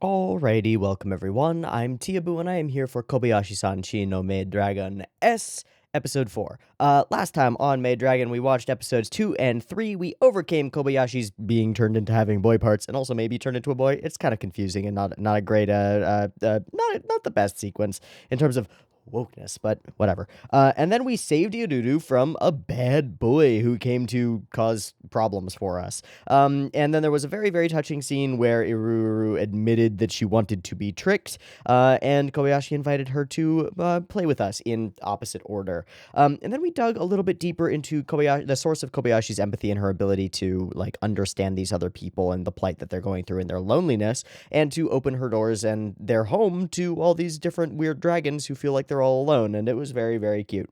Alrighty, welcome everyone. I'm Teeaboo and I am here for Kobayashi-san Chi no Maid Dragon S episode 4. Last time on Maid Dragon we watched episodes 2 and 3. We overcame Kobayashi's being turned into having boy parts and also maybe turned into a boy. It's kind of confusing and not a great not the best sequence in terms of wokeness, but whatever. And then we saved 𝘍𝘰𝘰𝘥 from a bad boy who came to cause problems for us. And then there was a very, very touching scene where 𝘍𝘰𝘰𝘥 admitted that she wanted to be tricked, and Kobayashi invited her to play with us in opposite order. And then we dug a little bit deeper into the source of Kobayashi's empathy and her ability to like understand these other people and the plight that they're going through in their loneliness, and to open her doors and their home to all these different weird dragons who feel like they're all alone. And it was very, very cute.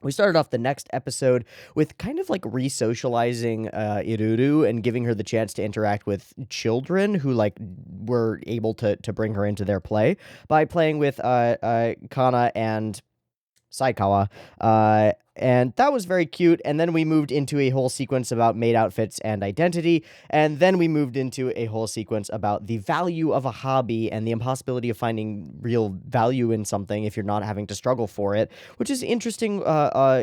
We started off the next episode with kind of like re-socializing 𝘍𝘰𝘰𝘥 and giving her the chance to interact with children who like were able to bring her into their play by playing with Kana and Saikawa, and that was very cute. And then we moved into a whole sequence about maid outfits and identity, and then we moved into a whole sequence about the value of a hobby and the impossibility of finding real value in something if you're not having to struggle for it, which is interesting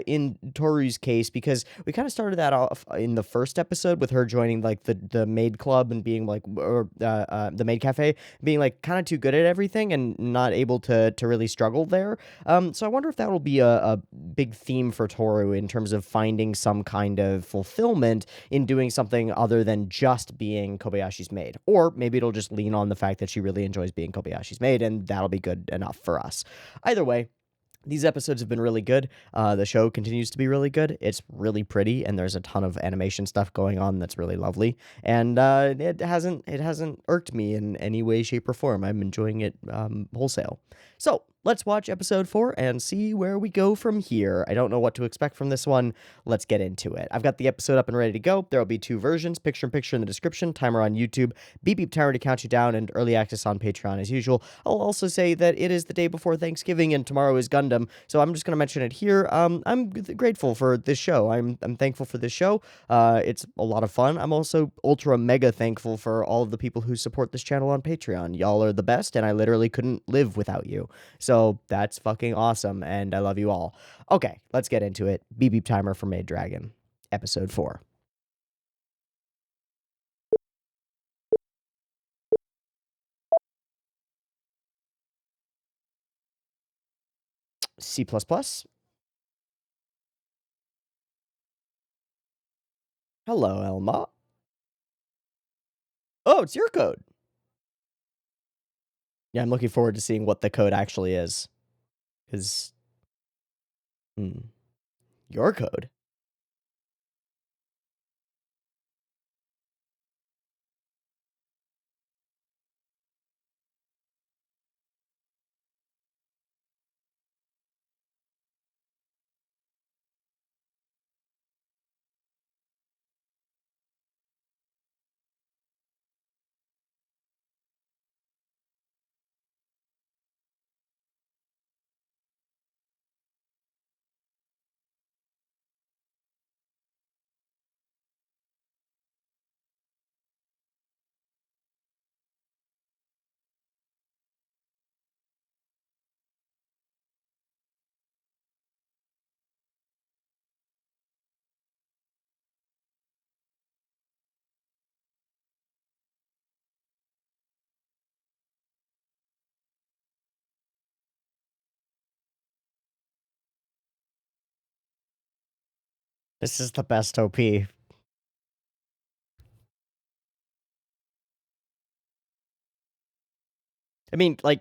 in Tohru's case, because we kind of started that off in the first episode with her joining like the maid club and being like, or the maid cafe, being like kind of too good at everything and not able to really struggle there. So I wonder if that will be a big theme for Tohru in terms of finding some kind of fulfillment in doing something other than just being Kobayashi's maid. Or maybe it'll just lean on the fact that she really enjoys being Kobayashi's maid, and that'll be good enough for us. Either way, these episodes have been really good. The show continues to be really good. It's really pretty, and there's a ton of animation stuff going on that's really lovely. And it hasn't irked me in any way, shape, or form. I'm enjoying it wholesale. So let's watch episode 4 and see where we go from here. I don't know what to expect from this one. Let's get into it. I've got the episode up and ready to go. There will be 2 versions, picture-in-picture in the description, timer on YouTube, beep timer to count you down, and early access on Patreon as usual. I'll also say that it is the day before Thanksgiving and tomorrow is Gundam, so I'm just going to mention it here. I'm grateful for this show. I'm thankful for this show. It's a lot of fun. I'm also ultra mega thankful for all of the people who support this channel on Patreon. Y'all are the best, and I literally couldn't live without you. So that's fucking awesome, and I love you all. Okay, let's get into it. Beep timer for Maid Dragon, episode 4. C++. Hello, Elma. Oh, it's your code. Yeah, I'm looking forward to seeing what the code actually is. Because, your code? This is the best OP. I mean, like,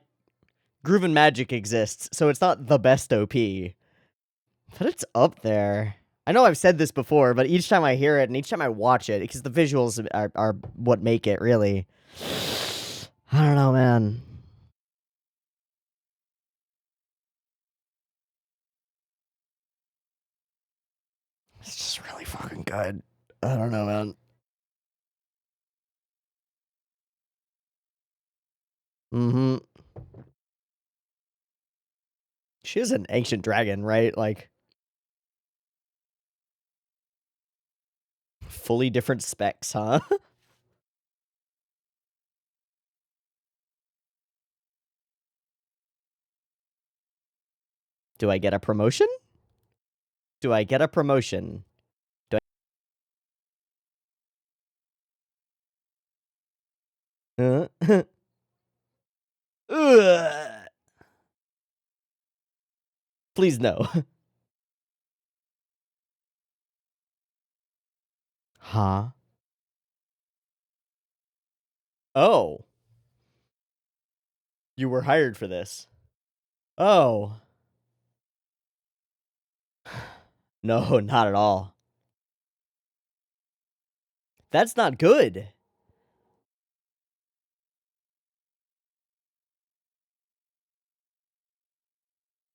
Groove and Magic exists, so it's not the best OP. But it's up there. I know I've said this before, but each time I hear it and each time I watch it, because the visuals are what make it, really. I don't know, man. It's just really fucking good. I don't know, man. Mm-hmm. She is an ancient dragon, right? Like, fully different specs, huh? Do I get a promotion? Do I get a promotion? Do I... Ugh. Please no. Huh? Oh. You were hired for this. Oh. No, not at all. That's not good.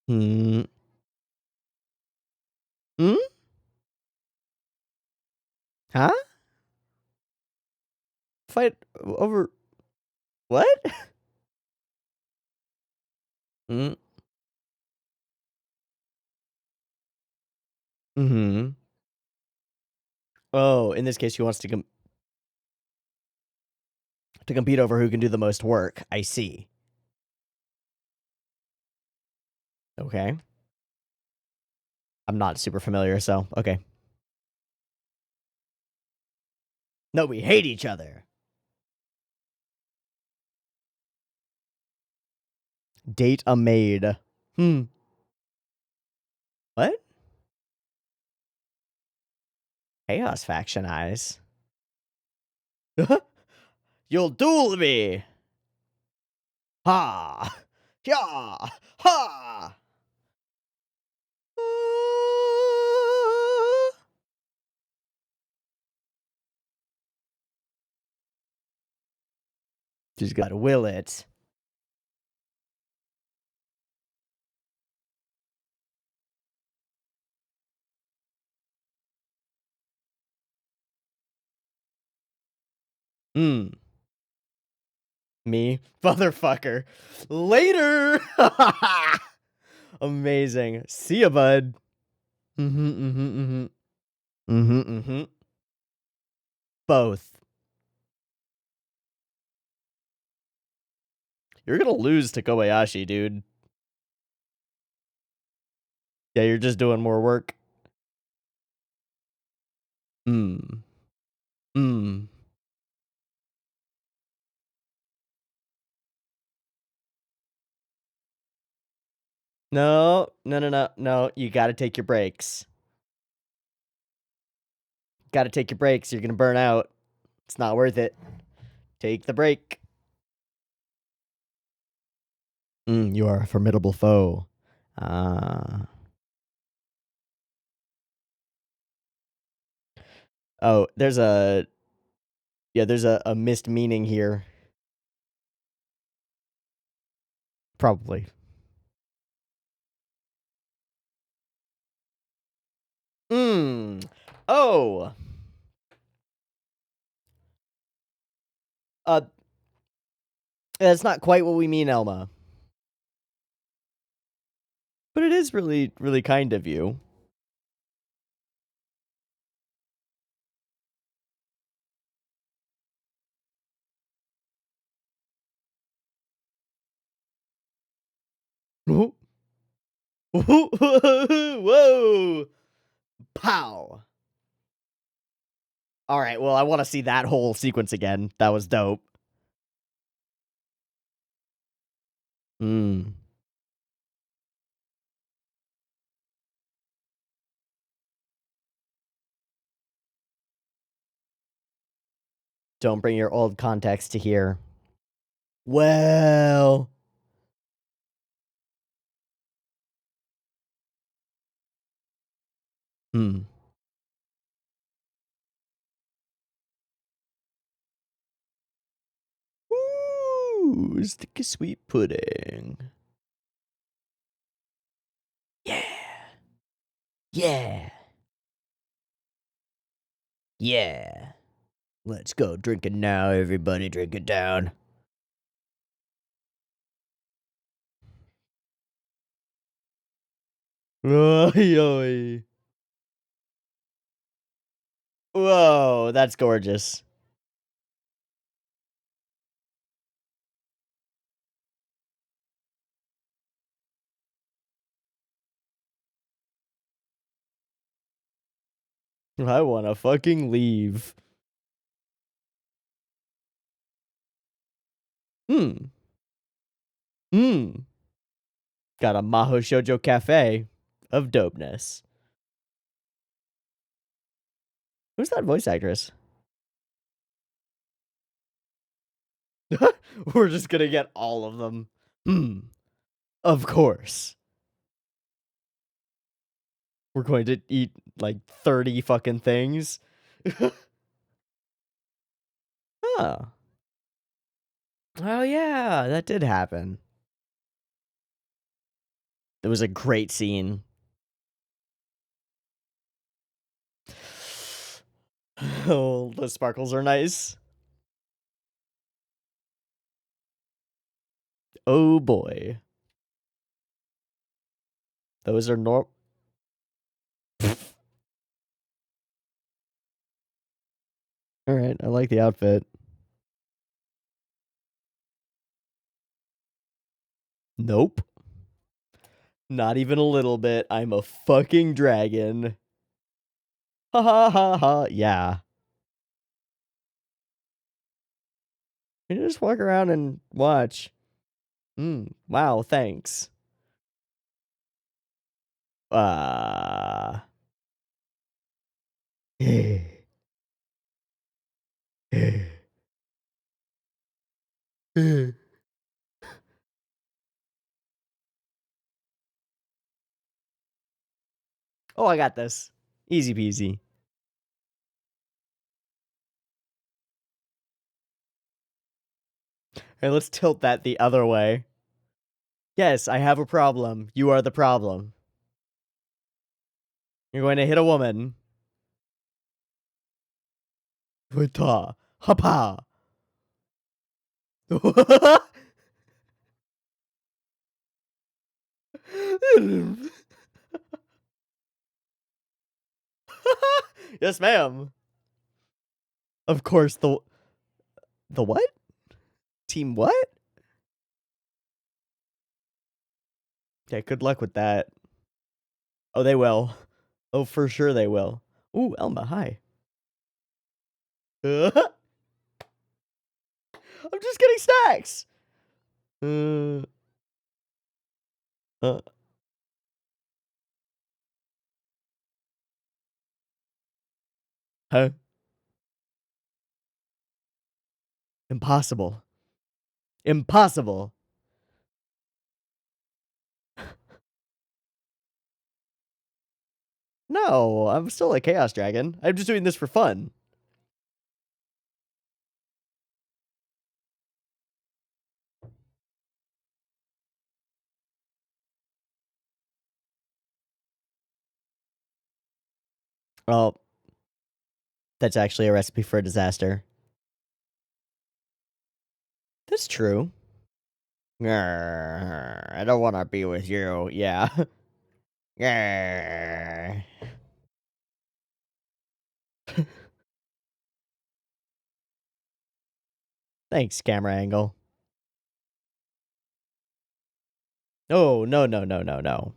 Hmm. Hmm? Huh? Fight over what? Mm. Mm-hmm. Oh, in this case, he wants to compete over who can do the most work. I see. Okay. I'm not super familiar, so okay. No, we hate each other. Date a maid. Hmm. What? Chaos faction eyes. You'll duel me. Ha! Yeah! Ha! She's got to will it. Hmm. Me? Motherfucker. Later! Amazing. See ya, bud. Mm-hmm, mm-hmm, mm-hmm. Mm-hmm, mm-hmm. Both. You're gonna lose to Kobayashi, dude. Yeah, you're just doing more work. Hmm. Hmm. No, no, no, no, no. You gotta take your breaks. Gotta take your breaks. You're gonna burn out. It's not worth it. Take the break. You are a formidable foe. Ah. Oh, there's a... Yeah, there's a missed meaning here. Probably. Oh. Uh, that's not quite what we mean, Elma. But it is really, really kind of you. Whoa! Pow! Alright, well, I want to see that whole sequence again. That was dope. Hmm. Don't bring your old contacts to here. Well... Hmm. Ooh, sticky sweet pudding. Yeah. Yeah. Yeah. Let's go drinking now, everybody. Drink it down. Oy, oy. Whoa, that's gorgeous. I wanna fucking leave. Hmm. Got a Mahou Shoujo cafe of dopeness. Who's that voice actress? We're just gonna get all of them. Of course. We're going to eat like 30 fucking things. Oh. Oh yeah, that did happen. It was a great scene. Oh, the sparkles are nice. Oh boy. Those are Alright, I like the outfit. Nope. Not even a little bit. I'm a fucking dragon. Ha ha ha ha. Yeah. You just walk around and watch. Wow, thanks. Ah. Oh, I got this. Easy peasy. Hey, let's tilt that the other way. Yes, I have a problem. You are the problem. You're going to hit a woman. Huta. Hapa. Yes, ma'am. Of course, the what? Team what? Yeah, good luck with that. Oh, they will. Oh, for sure they will. Ooh, Elma, hi. I'm just getting snacks. Uh, huh? Impossible. Impossible. No, I'm still a chaos dragon. I'm just doing this for fun. Well, that's actually a recipe for a disaster. That's true. Grr, I don't want to be with you. Yeah. Grr. Thanks, camera angle. Oh, no, no, no, no, no.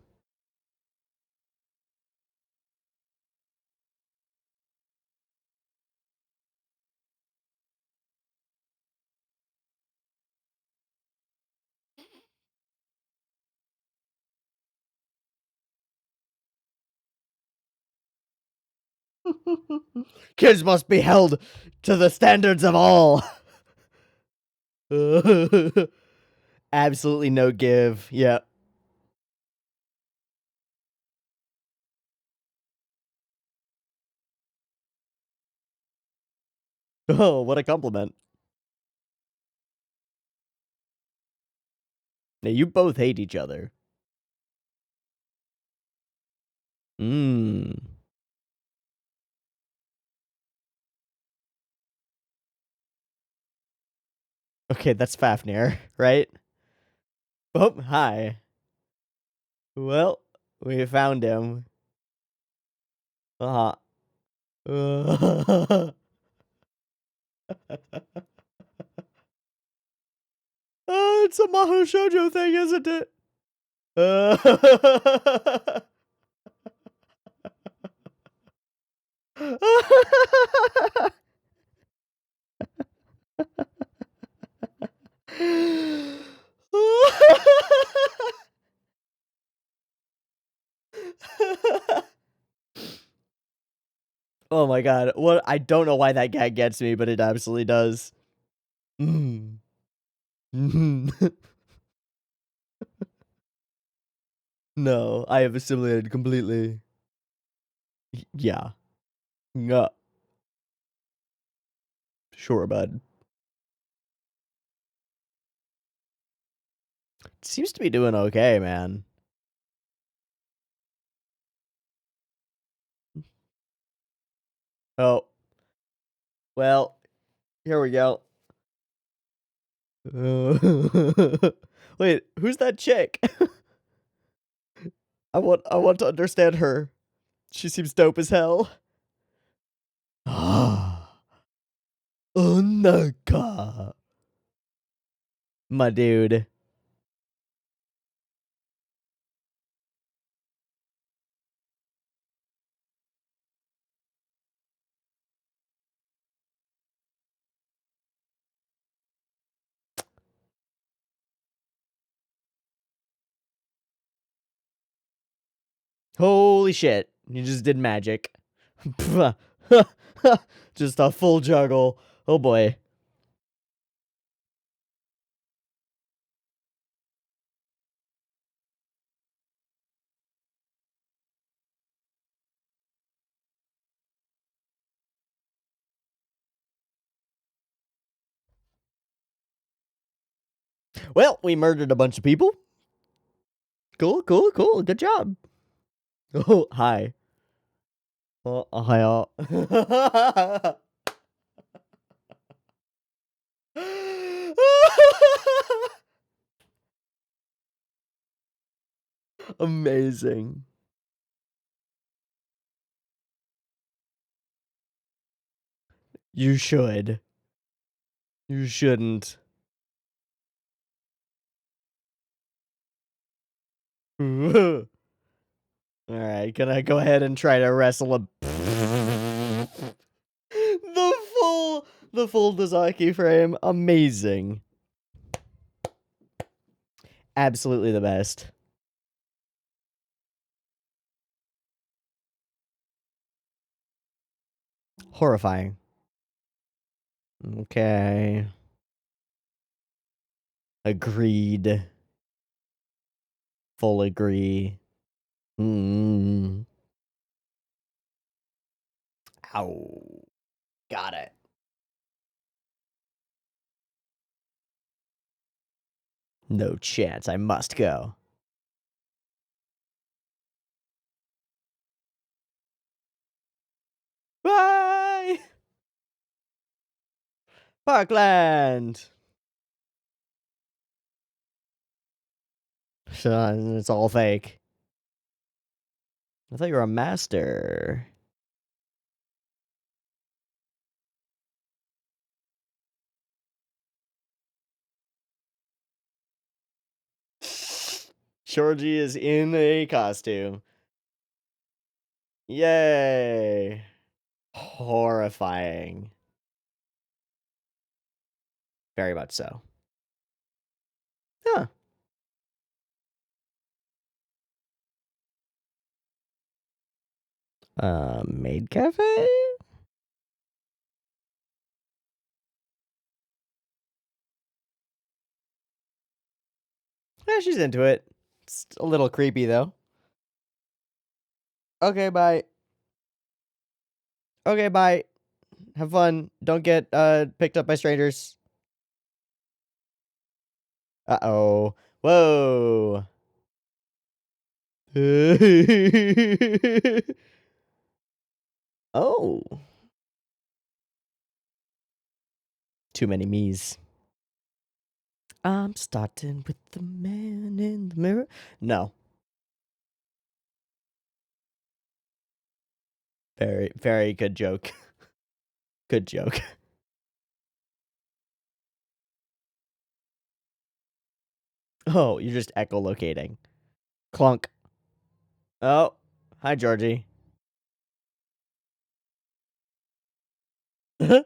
Kids must be held to the standards of all. Absolutely no give. Yeah. Oh, what a compliment. Now, you both hate each other. Mmm. Okay, that's Fafnir, right? Oh, hi. Well, we found him. Uh-huh. It's a Mahou Shoujo thing, isn't it? Oh my god. What I don't know why that gag gets me, but it absolutely does. Mm. Mhm. No, I have assimilated completely. Yeah. Yeah. Sure, bud. Seems to be doing okay, man. Oh, well, here we go. Wait, who's that chick? I want to understand her. She seems dope as hell. Ah, Onaka. My dude. Holy shit. You just did magic. Just a full juggle. Oh boy. Well, we murdered a bunch of people. Cool, cool, cool. Good job. Oh, hi. Oh, hi. Amazing. You should. You shouldn't. Alright, can I go ahead and try to wrestle a the full Dazaki frame? Amazing. Absolutely the best. Horrifying. Okay. Agreed. Full agree. Mm. Ow. Got it. No chance. I must go. Bye! Parkland! Son, it's all fake. I thought you were a master. 𝘍𝘰𝘰 is in a costume. Yay! Horrifying. Very much so. Huh. Maid cafe? Yeah, she's into it. It's a little creepy though. Okay, bye. Okay, bye. Have fun. Don't get picked up by strangers. Uh-oh. Whoa. Oh. Too many me's. I'm starting with the man in the mirror. No. Very, very good joke. Good joke. Oh, you're just echolocating. Clunk. Oh, hi, Georgie. Okay.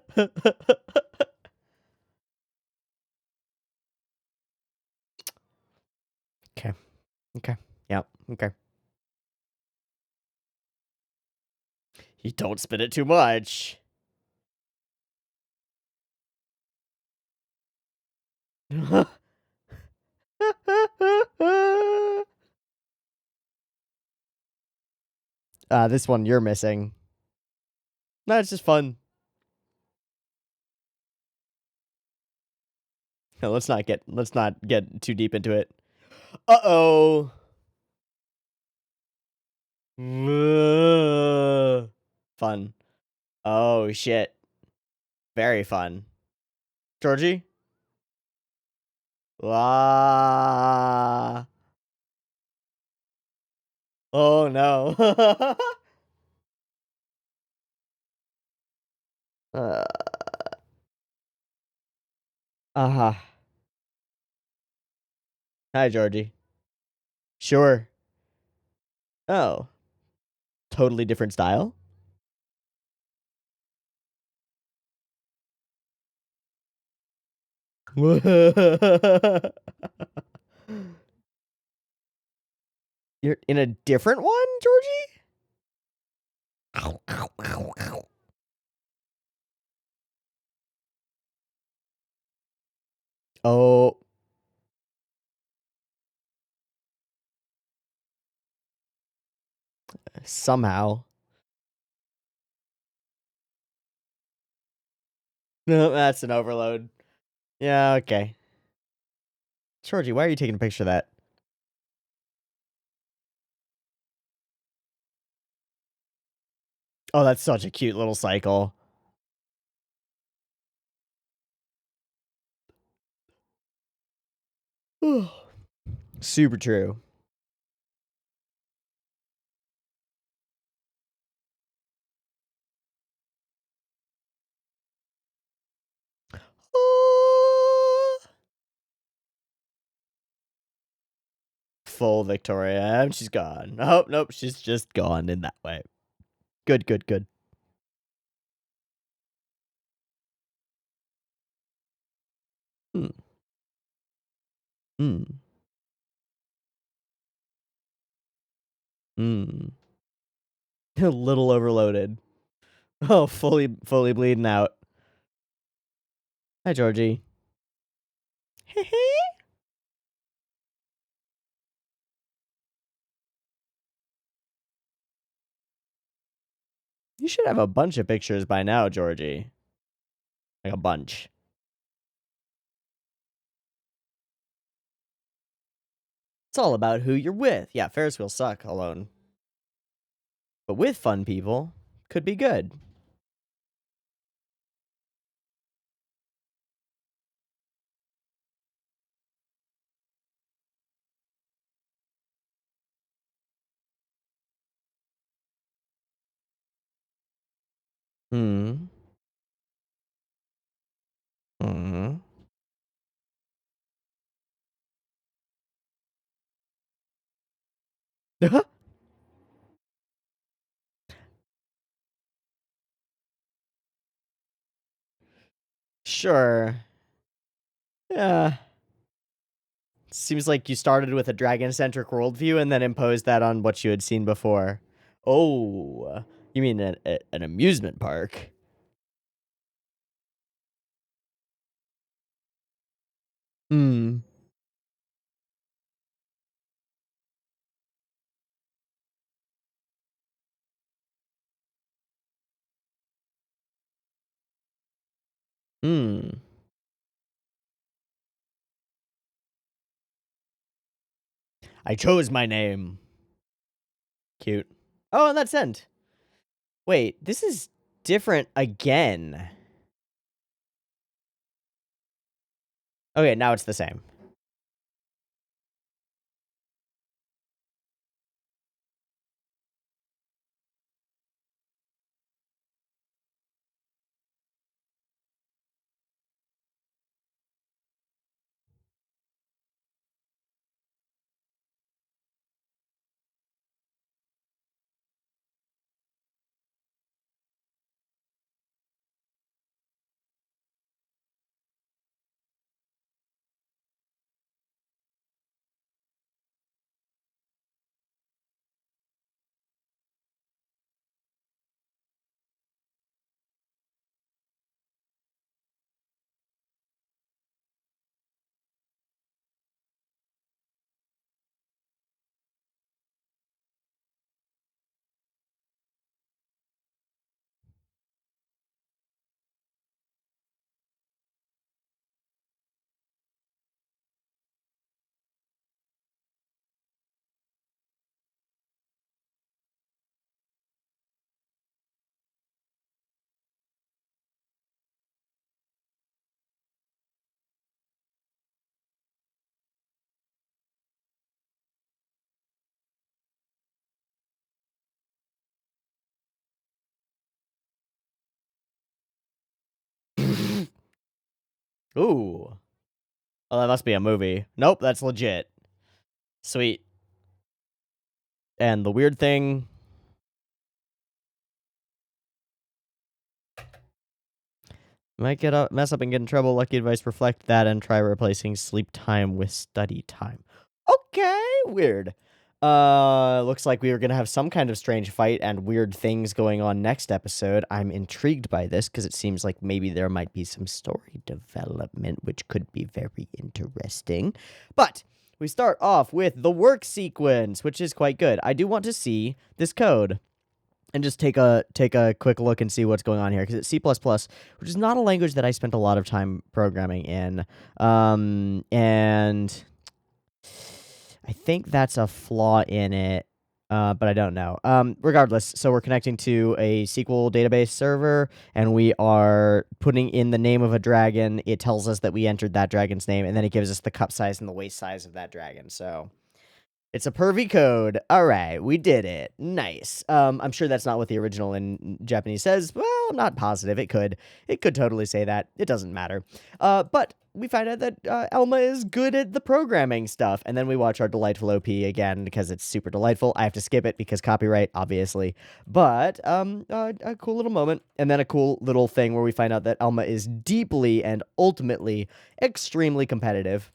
Okay. Yep. Okay. You don't spin it too much. This one you're missing. No, it's just fun. No, let's not get too deep into it. Uh-oh. Fun. Oh shit. Very fun. Georgie? Ah. Oh no. uh, uh-huh. Hi, Georgie. Sure. Oh. Totally different style? You're in a different one, Georgie? Ow, ow, ow, ow. Oh. Somehow. No, that's an overload. Yeah, okay. Georgie, why are you taking a picture of that? Oh, that's such a cute little cycle. Super true. Full Victoria, and she's gone. Oh, nope, she's just gone in that way. Good, good, good. Hmm. Hmm. Hmm. A little overloaded. Oh, fully bleeding out. Hi, Georgie. You should have a bunch of pictures by now, Georgie. Like a bunch. It's all about who you're with. Yeah, Ferris wheels suck alone. But with fun people, could be good. Hmm. Hmm. Sure. Yeah. Seems like you started with a dragon-centric worldview and then imposed that on what you had seen before. Oh, you mean an amusement park? Hmm. Hmm. I chose my name. Cute. Oh, and that's sent. Wait, this is different again. Okay, now it's the same. Ooh. Oh, that must be a movie. Nope, that's legit. Sweet. And the weird thing... Might mess up and get in trouble. Lucky advice, reflect that and try replacing sleep time with study time. Okay, weird. Looks like we were gonna have some kind of strange fight and weird things going on next episode. I'm intrigued by this because it seems like maybe there might be some story development, which could be very interesting. But we start off with the work sequence, which is quite good. I do want to see this code and just take a quick look and see what's going on here, because it's C++, which is not a language that I spent a lot of time programming in, and I think that's a flaw in it, but I don't know. Regardless, so we're connecting to a SQL database server, and we are putting in the name of a dragon. It tells us that we entered that dragon's name, and then it gives us the cup size and the waist size of that dragon, so... It's a pervy code. All right, we did it. Nice. I'm sure that's not what the original in Japanese says. Well, I'm not positive. It could. It could totally say that. It doesn't matter. But we find out that Elma is good at the programming stuff. And then we watch our delightful OP again because it's super delightful. I have to skip it because copyright, obviously. But a cool little moment. And then a cool little thing where we find out that Elma is deeply and ultimately extremely competitive.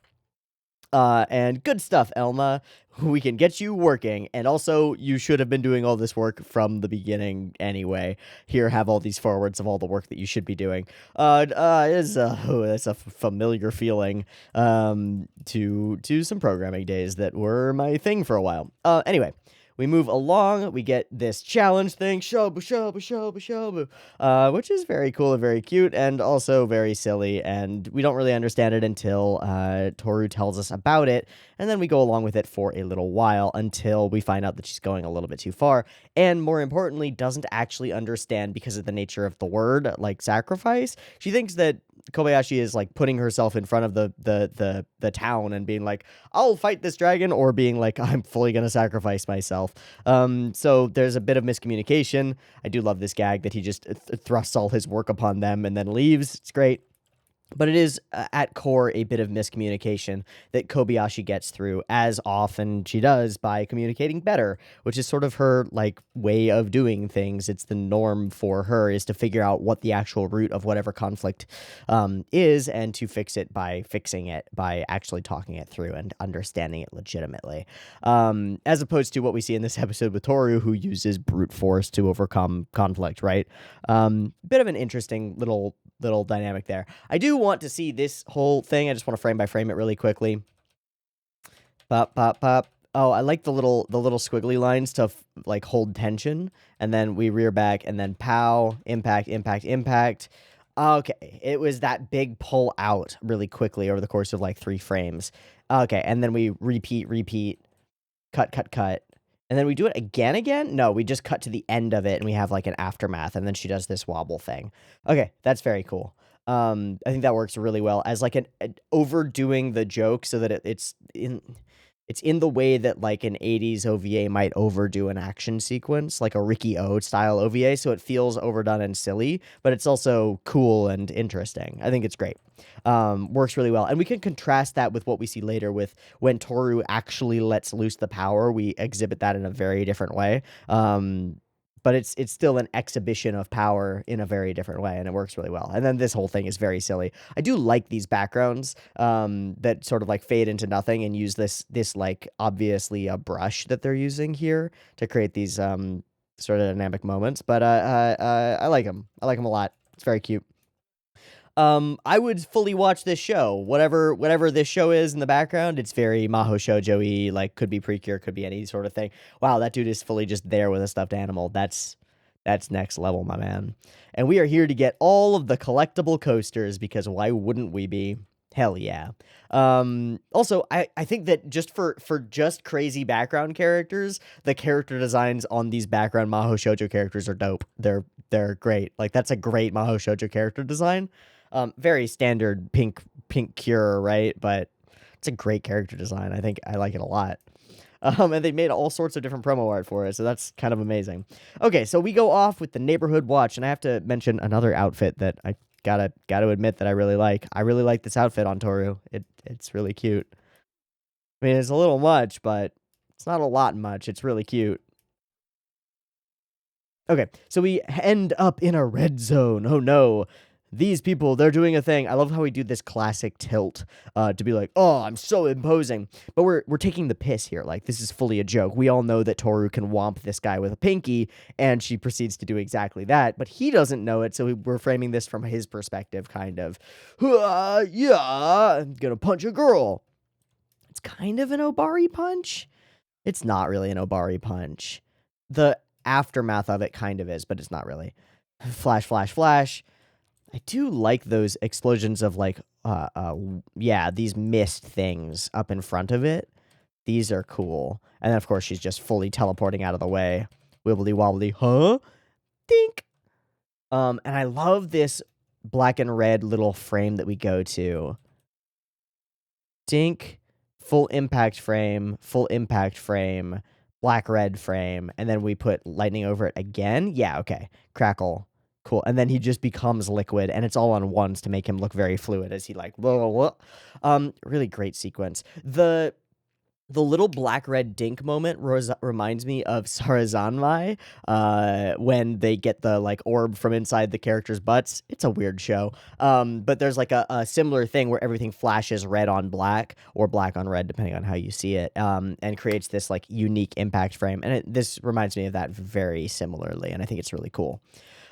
And good stuff, Elma. We can get you working. And also, you should have been doing all this work from the beginning anyway. Here, have all these forwards of all the work that you should be doing. That's a familiar feeling to some programming days that were my thing for a while. Anyway. We move along, we get this challenge thing, 𝘍𝘰𝘰𝘥, which is very cool and very cute, and also very silly, and we don't really understand it until Tohru tells us about it, and then we go along with it for a little while until we find out that she's going a little bit too far, and more importantly, doesn't actually understand because of the nature of the word, like sacrifice. She thinks that Kobayashi is like putting herself in front of the town and being like, I'll fight this dragon, or being like, I'm fully gonna sacrifice myself. So there's a bit of miscommunication. I do love this gag that he just thrusts all his work upon them and then leaves. It's great. But it is, at core, a bit of miscommunication that Kobayashi gets through, as often she does, by communicating better, which is sort of her, like, way of doing things. It's the norm for her, is to figure out what the actual root of whatever conflict is, and to fix it by fixing it, by actually talking it through and understanding it legitimately. As opposed to what we see in this episode with Tohru, who uses brute force to overcome conflict, right? Bit of an interesting little dynamic there. I do want to see this whole thing. I just want to frame by frame it really quickly. Pop, pop, pop. Oh, I like the little squiggly lines to like hold tension, and then we rear back, and then pow, impact, impact, impact. Okay, it was that big pull out really quickly over the course of like 3 frames. Okay, and then we repeat, cut, cut, cut. And then we do it again? No, we just cut to the end of it, and we have, like, an aftermath, and then she does this wobble thing. Okay, that's very cool. I think that works really well as, like, an overdoing the joke so that it's in the way that, like, an 80s OVA might overdo an action sequence, like a Ricky O style OVA, so it feels overdone and silly, but it's also cool and interesting. I think it's great. Works really well. And we can contrast that with what we see later with when Tohru actually lets loose the power. We exhibit that in a very different way. But it's still an exhibition of power in a very different way, and it works really well. And then this whole thing is very silly. I do like these backgrounds that sort of like fade into nothing and use this like obviously a brush that they're using here to create these sort of dynamic moments. But I like them. I like them a lot. It's very cute. I would fully watch this show. Whatever this show is in the background, it's very Mahou Shoujo-y, like could be Precure, could be any sort of thing. Wow, that dude is fully just there with a stuffed animal. That's next level, my man. And we are here to get all of the collectible coasters, because why wouldn't we be? Hell yeah. Also, I think that just for just crazy background characters, the character designs on these background Mahou Shoujo characters are dope. They're great. Like, that's a great Mahou Shoujo character design. Very standard pink cure, right? But it's a great character design. I think I like it a lot. And they made all sorts of different promo art for it, so that's kind of amazing. Okay, so we go off with the neighborhood watch, and I have to mention another outfit that I gotta admit that I really like this outfit on Tohru. It's really cute. I mean, it's a little much, but it's not a lot much. It's really cute. Okay, so we end up in a red zone. Oh no. These people, they're doing a thing. I love how we do this classic tilt to be like, oh, I'm so imposing. But we're taking the piss here. Like, this is fully a joke. We all know that Tohru can whomp this guy with a pinky, and she proceeds to do exactly that. But he doesn't know it, so we're framing this from his perspective, kind of. Yeah, I'm gonna punch a girl. It's kind of an Obari punch. It's not really an Obari punch. The aftermath of it kind of is, but it's not really. Flash, flash, flash. I do like those explosions of like, yeah, these mist things up in front of it. These are cool. And then, of course, she's just fully teleporting out of the way. Wibbly wobbly, huh? Dink. And I love this black and red little frame that we go to. Dink, full impact frame, black red frame, and then we put lightning over it again. Yeah, okay. Crackle. Cool. And then he just becomes liquid, and it's all on ones to make him look very fluid as he like, blah, blah, blah. Really great sequence. The little black-red dink moment reminds me of Sarazanmai when they get the, like, orb from inside the characters' butts. It's a weird show. But there's, like, a similar thing where everything flashes red on black, or black on red, depending on how you see it, and creates this, like, unique impact frame. And this reminds me of that very similarly, and I think it's really cool.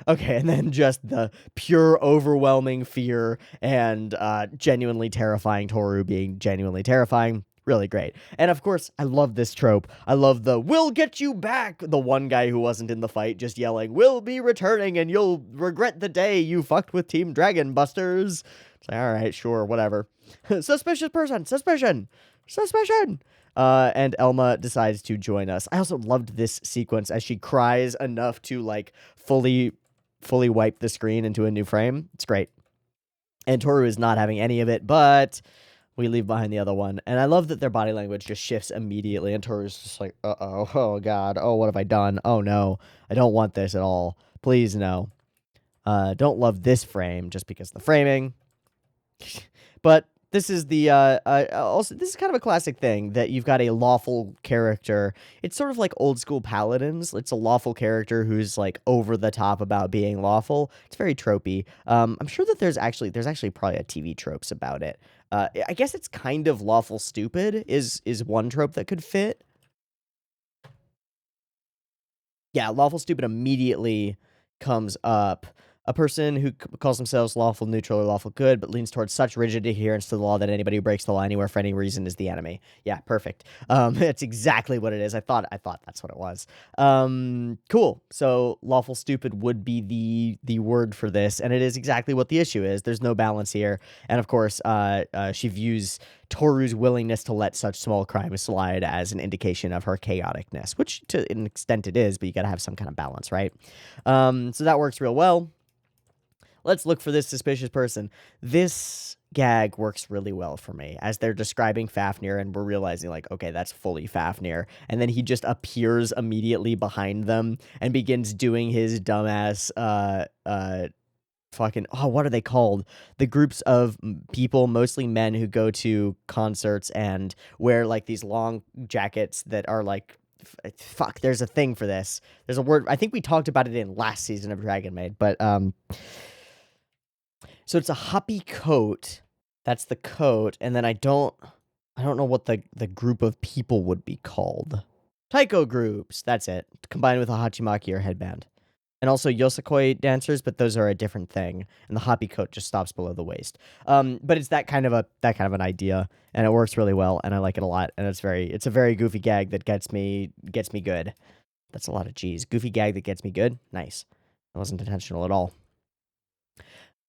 Okay, and then just the pure overwhelming fear and genuinely terrifying Tohru being genuinely terrifying. Really great. And of course, I love this trope. I love the "we'll get you back." The one guy who wasn't in the fight just yelling, "We'll be returning and you'll regret the day you fucked with Team Dragon Busters." It's like, all right, sure, whatever. Suspicious person, suspicion. And Elma decides to join us. I also loved this sequence as she cries enough to like fully wipe the screen into a new frame. It's great. And Tohru is not having any of it, but we leave behind the other one. And I love that their body language just shifts immediately. And Tohru's just like, uh-oh, oh God, oh, what have I done? Oh no, I don't want this at all. Please no. Don't love this frame just because of the framing. But this is the, also, this is kind of a classic thing that you've got a lawful character. It's sort of like old school paladins. It's a lawful character who's like over the top about being lawful. It's very tropey. I'm sure that there's actually probably a TV tropes about it. I guess it's kind of lawful stupid is one trope that could fit. Yeah, lawful stupid immediately comes up. A person who calls themselves lawful neutral or lawful good, but leans towards such rigid adherence to the law that anybody who breaks the law anywhere for any reason is the enemy. Yeah, perfect. It's exactly what it is. I thought that's what it was. Cool. So lawful stupid would be the word for this, and it is exactly what the issue is. There's no balance here, and of course, she views Tohru's willingness to let such small crimes slide as an indication of her chaoticness, which to an extent it is, but you gotta have some kind of balance, right? So that works real well. Let's look for this suspicious person. This gag works really well for me as they're describing Fafnir and we're realizing like, okay, that's fully Fafnir. And then he just appears immediately behind them and begins doing his dumbass, fucking, oh, what are they called? The groups of people, mostly men, who go to concerts and wear like these long jackets that are like, fuck, there's a thing for this. There's a word. I think we talked about it in last season of Dragon Maid, but, so it's a hoppy coat. That's the coat. And then I don't know what the group of people would be called. Taiko groups. That's it. Combined with a hachimaki or headband. And also yosakoi dancers, but those are a different thing. And the hoppy coat just stops below the waist. But it's that kind of an idea, and it works really well, and I like it a lot. And it's a very goofy gag that gets me good. That's a lot of G's. Goofy gag that gets me good. Nice. That wasn't intentional at all.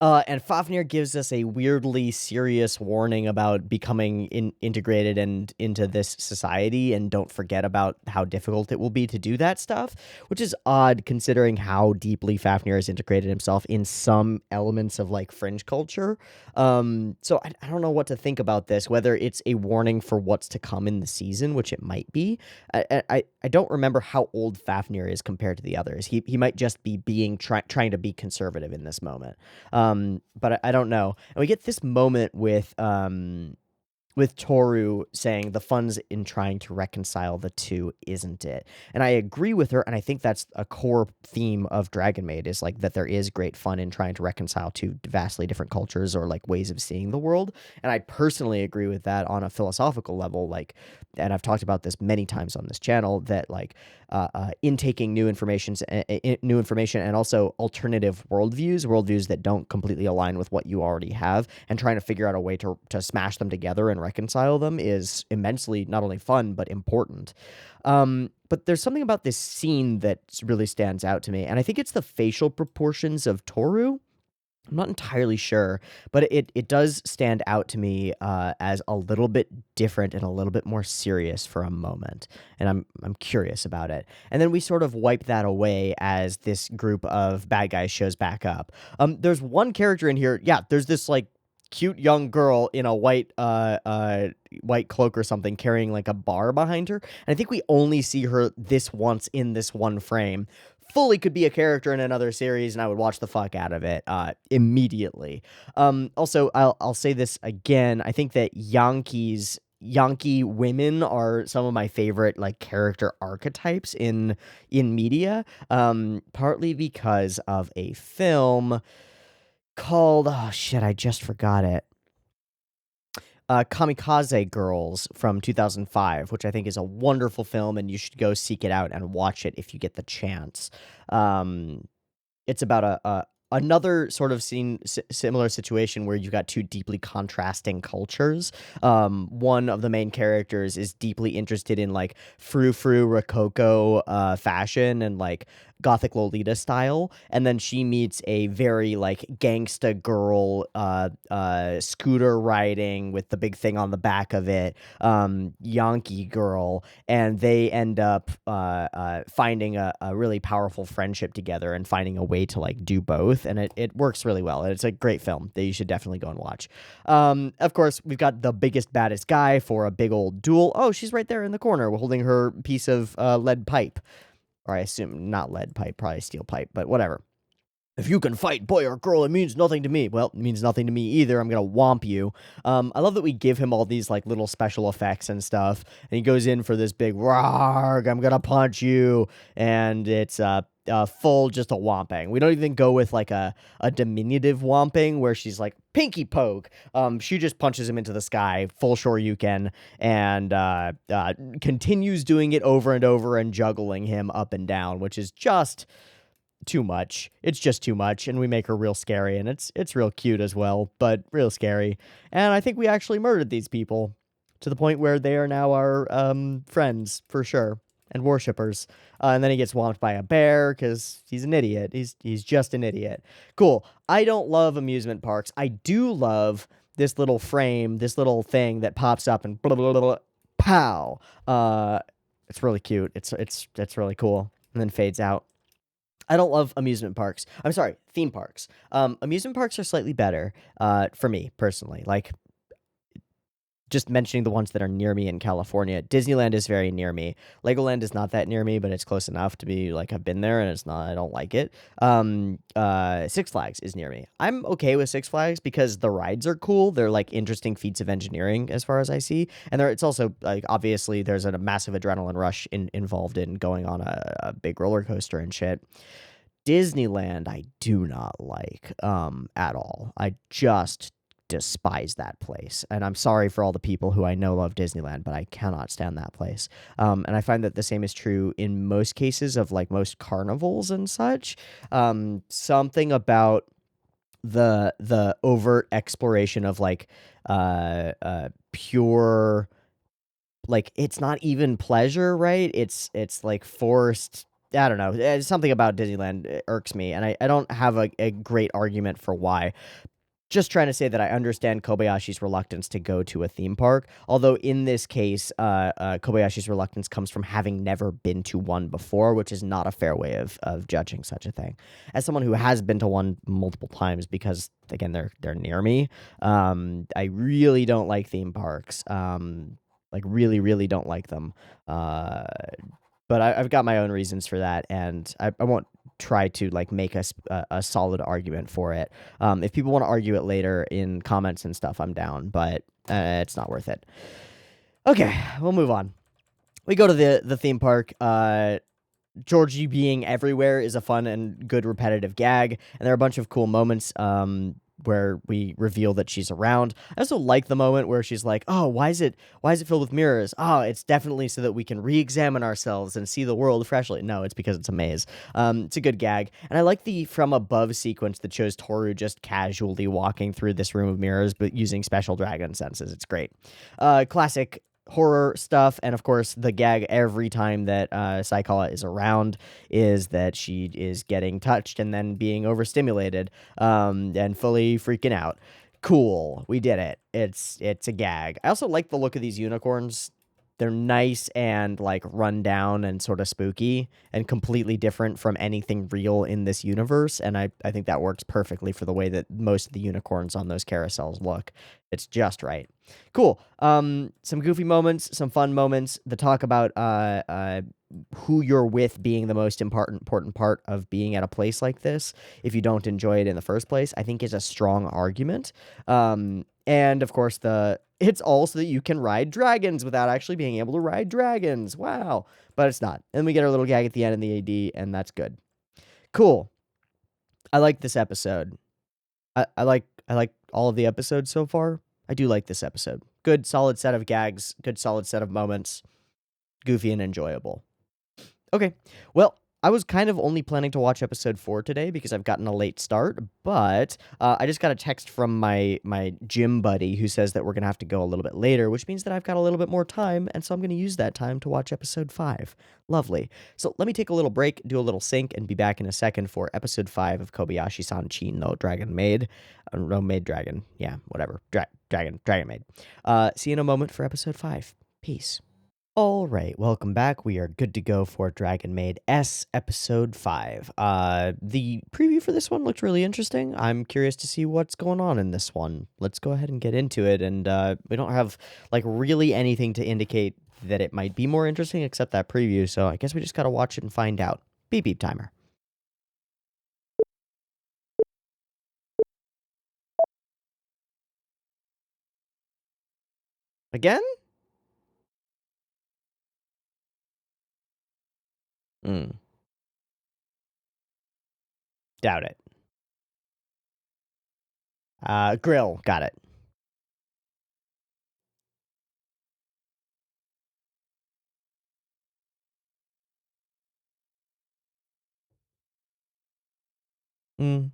And Fafnir gives us a weirdly serious warning about becoming integrated and into this society, and don't forget about how difficult it will be to do that stuff, which is odd considering how deeply Fafnir has integrated himself in some elements of like fringe culture. So I don't know what to think about this, whether it's a warning for what's to come in the season, which it might be. I don't remember how old Fafnir is compared to the others. He might just be trying to be conservative in this moment. But I don't know. And we get this moment with Tohru saying the fun's in trying to reconcile the two, isn't it? And I agree with her, and I think that's a core theme of Dragon Maid, is like that there is great fun in trying to reconcile two vastly different cultures or like ways of seeing the world. And I personally agree with that on a philosophical level, like, and I've talked about this many times on this channel, that like intaking new information and also alternative worldviews that don't completely align with what you already have, and trying to figure out a way to smash them together and reconcile them is immensely not only fun but important. But there's something about this scene that really stands out to me, and I think it's the facial proportions of Tohru. I'm not entirely sure, but it does stand out to me as a little bit different and a little bit more serious for a moment, and I'm curious about it. And then we sort of wipe that away as this group of bad guys shows back up. There's one character in here. Yeah, there's this like cute young girl in a white cloak or something, carrying like a bar behind her. And I think we only see her this once in this one frame. Fully could be a character in another series, and I would watch the fuck out of it immediately. Also, I'll say this again. I think that Yankee women are some of my favorite like character archetypes in media. Partly because of a film called, oh shit, I just forgot it. Kamikaze Girls from 2005, which I think is a wonderful film, and you should go seek it out and watch it if you get the chance. It's about another sort of similar situation where you've got two deeply contrasting cultures. One of the main characters is deeply interested in like frou-frou Rococo fashion and like Gothic Lolita style, and then she meets a very like gangsta girl scooter riding with the big thing on the back of it, Yankee girl, and they end up finding a really powerful friendship together and finding a way to like do both, and it works really well. It's a great film that you should definitely go and watch. Of course, we've got the biggest baddest guy for a big old duel. Oh, she's right there in the corner holding her piece of lead pipe. Or I assume not lead pipe, probably steel pipe, but whatever. If you can fight, boy or girl, it means nothing to me. Well, it means nothing to me either. I'm gonna womp you. I love that we give him all these like little special effects and stuff, and he goes in for this big "Rarg, I'm gonna punch you," and it's full just a whomping. We don't even go with like a diminutive whomping where she's like pinky poke. She just punches him into the sky, full Shoryuken, and continues doing it over and over and juggling him up and down, which is just too much. It's just too much, and we make her real scary, and it's real cute as well, but real scary. And I think we actually murdered these people to the point where they are now our friends for sure and worshippers. And then he gets whomped by a bear because he's an idiot. He's just an idiot. Cool. I don't love amusement parks. I do love this little frame, this little thing that pops up and blah blah blah, blah pow. It's really cute. It's really cool, and then fades out. I don't love amusement parks. I'm sorry, theme parks. Amusement parks are slightly better for me personally. Like, just mentioning the ones that are near me in California. Disneyland is very near me. Legoland is not that near me, but it's close enough to be like I've been there and it's not. I don't like it. Six Flags is near me. I'm okay with Six Flags because the rides are cool. They're like interesting feats of engineering as far as I see, and it's also like obviously there's a massive adrenaline rush involved in going on a big roller coaster and shit. Disneyland, I do not like at all. I just despise that place. And I'm sorry for all the people who I know love Disneyland, but I cannot stand that place. And I find that the same is true in most cases of like most carnivals and such. Something about the overt exploration of like pure, like it's not even pleasure, right? It's like forced. I don't know. Something about Disneyland irks me, and I don't have a great argument for why. Just trying to say that I understand Kobayashi's reluctance to go to a theme park, although in this case, Kobayashi's reluctance comes from having never been to one before, which is not a fair way of judging such a thing. As someone who has been to one multiple times, because again they're near me, I really don't like theme parks. Like really don't like them. But I've got my own reasons for that, and I won't try to like make a solid argument for it. If people want to argue it later in comments and stuff, I'm down, but it's not worth it. Okay, we'll move on. We go to the theme park. Georgie being everywhere is a fun and good repetitive gag, and there are a bunch of cool moments where we reveal that she's around. I also like the moment where she's like, "Oh, why is it filled with mirrors? Oh, it's definitely so that we can re-examine ourselves and see the world freshly." No, it's because it's a maze. It's a good gag, and I like the from above sequence that shows Tohru just casually walking through this room of mirrors, but using special dragon senses. It's great. Classic horror stuff, and of course the gag every time that 𝘍𝘰𝘰𝘥 is around is that she is getting touched and then being overstimulated and fully freaking out. Cool, we did it. It's a gag. I also like the look of these unicorns. They're nice and like run down and sort of spooky and completely different from anything real in this universe, and I think that works perfectly for the way that most of the unicorns on those carousels look. It's just right. Cool. Some goofy moments, some fun moments. The talk about who you're with being the most important part of being at a place like this, if you don't enjoy it in the first place, I think is a strong argument. And of course, it's all so that you can ride dragons without actually being able to ride dragons. Wow. But it's not. And we get our little gag at the end in the AD, and that's good. Cool. I like this episode. I like all of the episodes so far. I do like this episode. Good solid set of gags, good solid set of moments, goofy and enjoyable. Okay. Well, I was kind of only planning to watch episode 4 today because I've gotten a late start, but I just got a text from my gym buddy who says that we're going to have to go a little bit later, which means that I've got a little bit more time, and so I'm going to use that time to watch episode 5. Lovely. So let me take a little break, do a little sync, and be back in a second for episode 5 of Kobayashi-san Chi no Dragon Maid. No, Maid Dragon. Yeah, whatever. Dragon Maid. See you in a moment for episode 5. Peace. All right, welcome back. We are good to go for Dragon Maid S episode 5. The preview for this one looked really interesting. I'm curious to see what's going on in this one. Let's go ahead and get into it. And we don't have like really anything to indicate that it might be more interesting except that preview. So I guess we just got to watch it and find out. Beep beep timer. Again? Doubt it. Grill. Got it. Mm.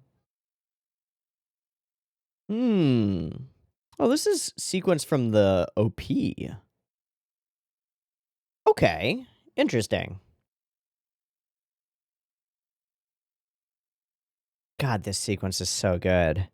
Hmm. Oh, this is sequence from the OP. Okay. Interesting. God, this sequence is so good.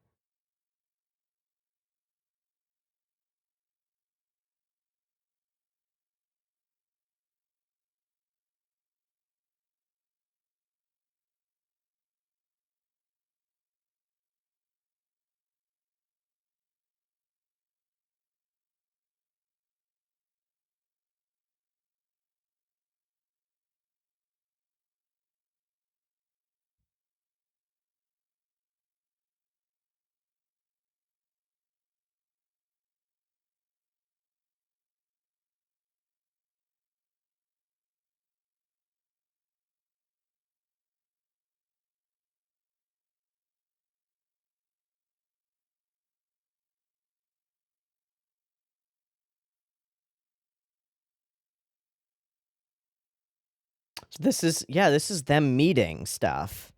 So this is them meeting stuff.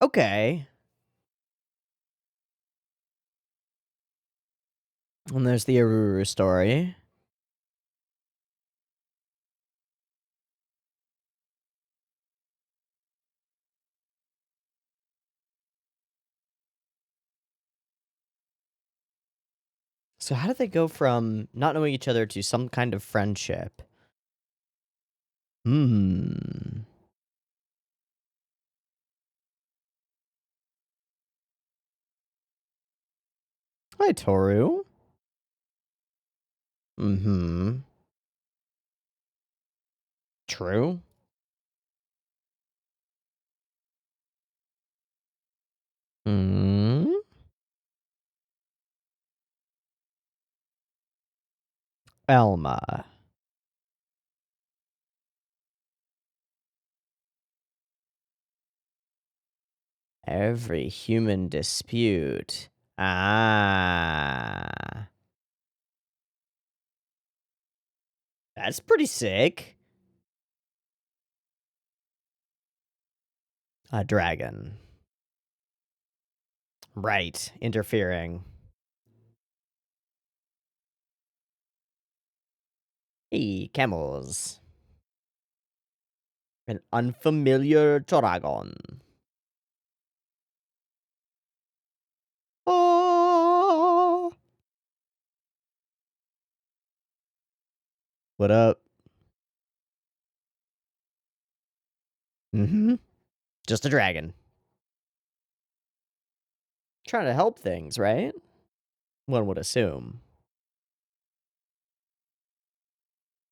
Okay. And there's the Aruru story. So how did they go from not knowing each other to some kind of friendship? Hmm. Hi, Tohru. Mm-hmm. True. Hmm? Elma. Every human dispute. Ah. That's pretty sick. A dragon. Right. Interfering. Hey, camels. An unfamiliar dragon. Oh. What up? Mm-hmm. Just a dragon. Trying to help things, right? One would assume.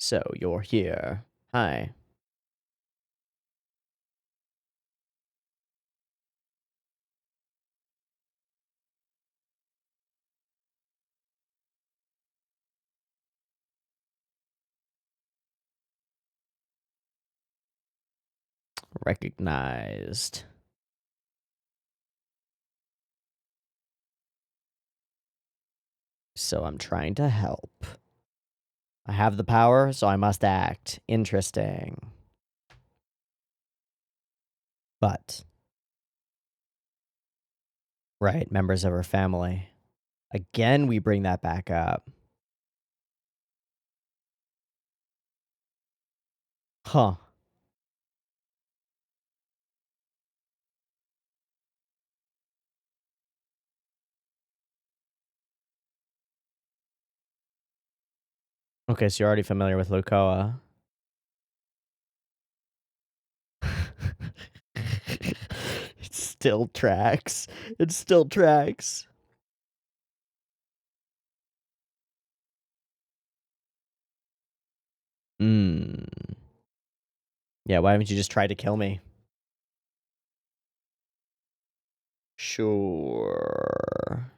So you're here. Hi. Recognized. So I'm trying to help. I have the power, so I must act. Interesting. But, right, members of her family. Again, we bring that back up. Huh. Okay, so you're already familiar with 𝘍𝘰𝘰𝘥. It still tracks. It still tracks. Hmm. Yeah, why haven't you just tried to kill me? Sure.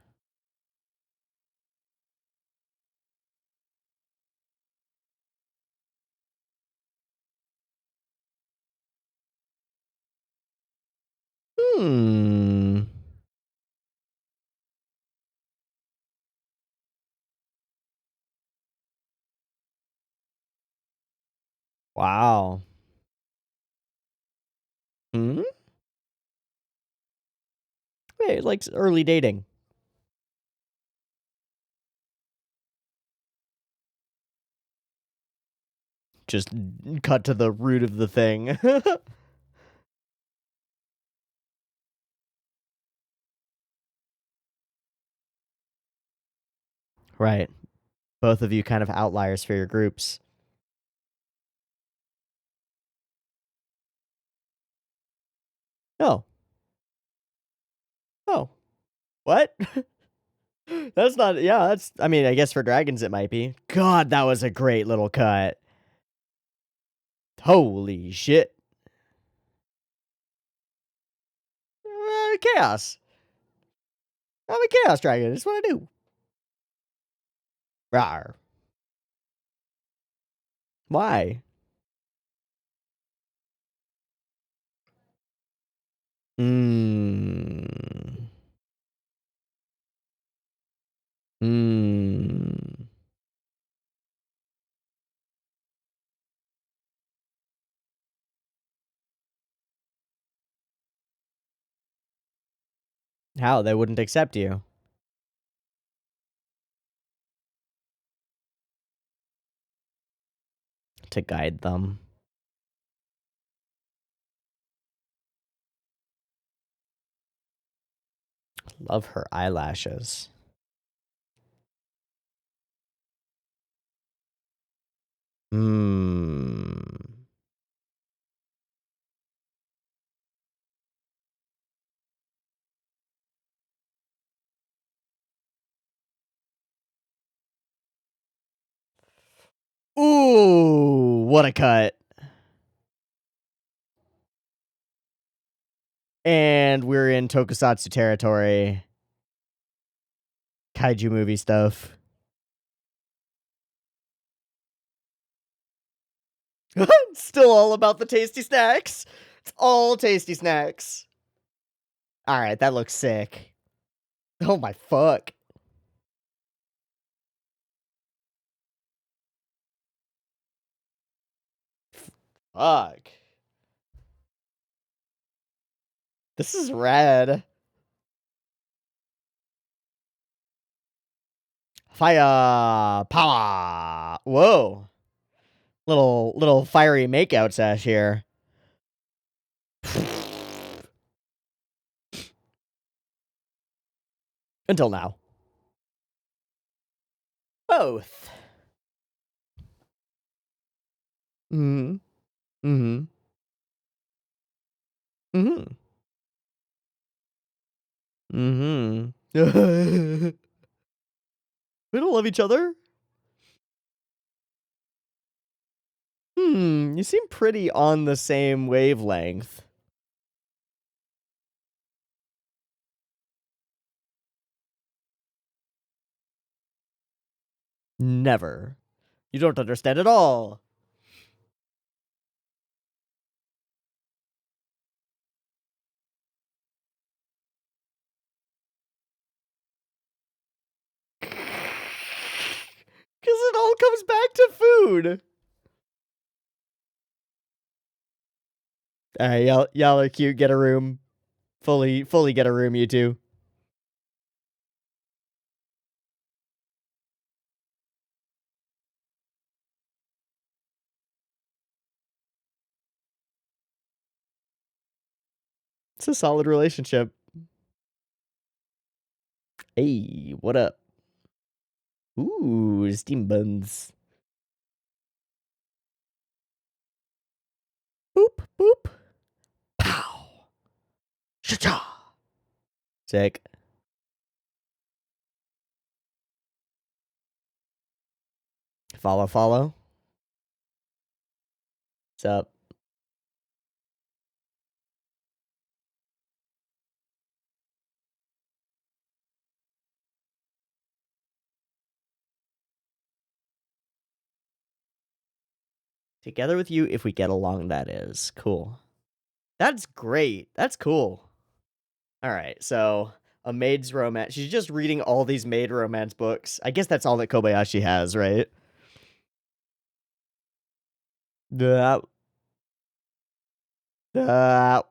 Hmm. Wow. Hmm? Hey, like early dating. Just cut to the root of the thing. Right. Both of you kind of outliers for your groups. Oh. Oh. What? That's not, yeah, that's, I mean, I guess for dragons it might be. God, that was a great little cut. Holy shit. Chaos. I'm a chaos dragon. That's what I do. Rawr. Why? Mmm. Mmm. How? They wouldn't accept you. To guide them. Love her eyelashes. Mmm. Ooh, what a cut. And we're in tokusatsu territory. Kaiju movie stuff. It's still all about the tasty snacks. It's all tasty snacks. All right, that looks sick. Oh my fuck. Fuck. This is rad. Fire power. Whoa. Little fiery makeout sash here. Until now. Both. Mm-hmm. Mm-hmm. Mm-hmm. Mm-hmm. We don't love each other? You seem pretty on the same wavelength. Never. You don't understand at all. Because it all comes back to food. All right, y'all are cute. Get a room. Fully get a room, you two. It's a solid relationship. Hey, what up? Ooh, steam buns. Boop, boop. Pow. Cha-cha. Sick. Follow. What's up? Together with you if we get along, that is. Cool. That's great. That's cool. All right, so a maid's romance. She's just reading all these maid romance books. I guess that's all that Kobayashi has, right? That. That.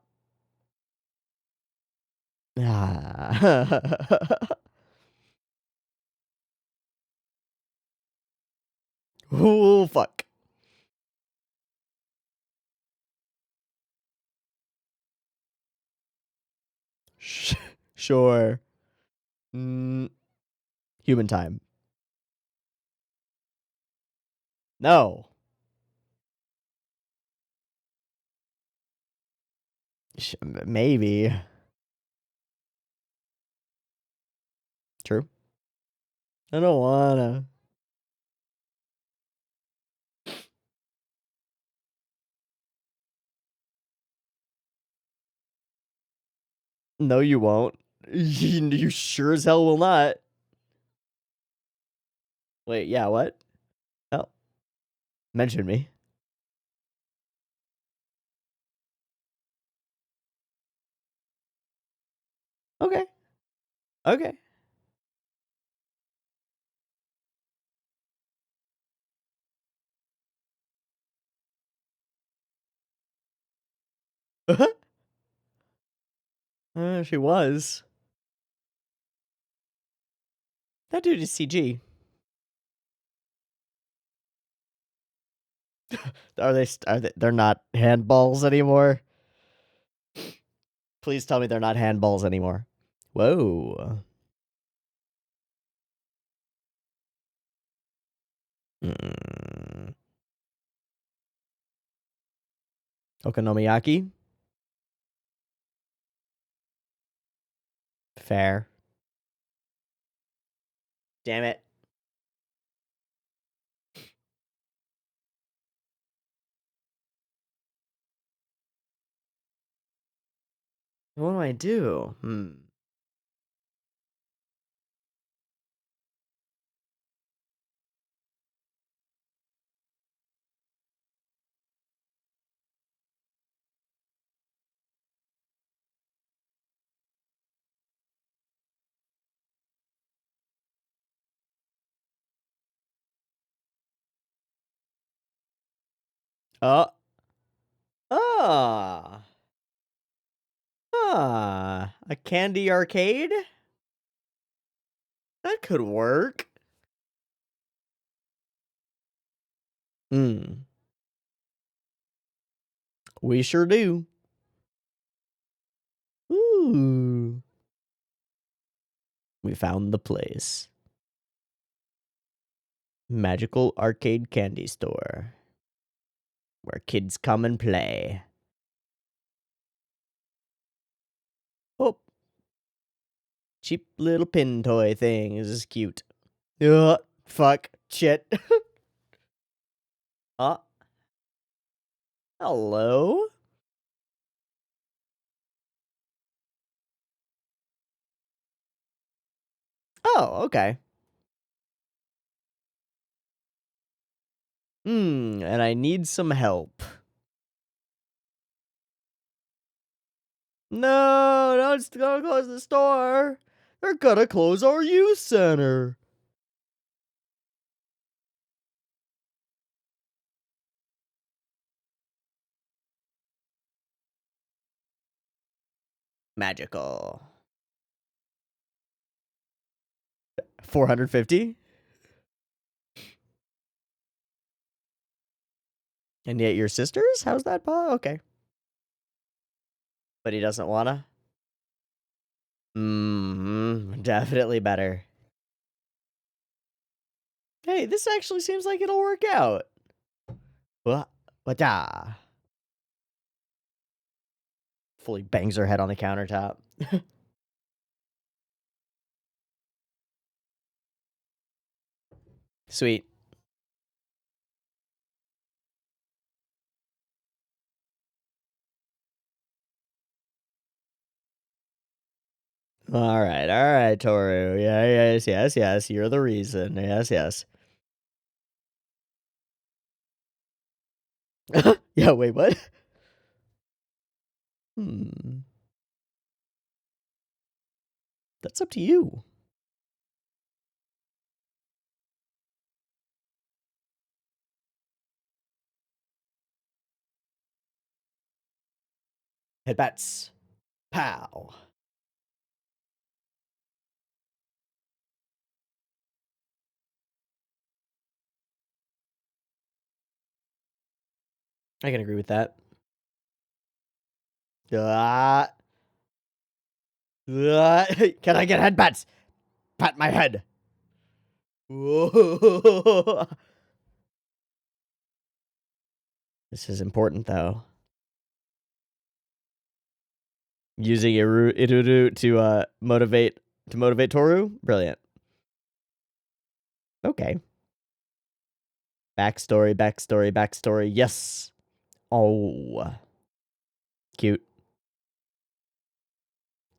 Ah. Oh, fuck. Sure. Mm, human time. No. Maybe. True. I don't wanna. No, you won't. You sure as hell will not. Wait, yeah, what? Oh, mention me. Okay. Okay. She was. That dude is CG. They're not handballs anymore? Please tell me they're not handballs anymore. Whoa. Mm. Okonomiyaki? Fair. Damn it. What do I do? Oh. Ah. Ah. A candy arcade? That could work. We sure do. Ooh. We found the place. Magical arcade candy store. Where kids come and play. Oh. Cheap little pin toy thing. This is cute. Fuck. Shit. Hello? Oh, okay. And I need some help. No, don't close the store. They're gonna close our youth center. Magical. 450? And yet your sisters? How's that, Paul? Okay. But he doesn't wanna? Definitely better. Hey, this actually seems like it'll work out. What? Fully bangs her head on the countertop. Sweet. All right, Tohru. Yeah, yes. You're the reason. Yes. Yeah, wait, what? That's up to you. Headbats. Pow. I can agree with that. Ah. Ah. Can I get headbats? Pat my head. Whoa. This is important, though. Using Iruru to motivate Tohru? Brilliant. Okay. Backstory. Yes. Oh. Cute.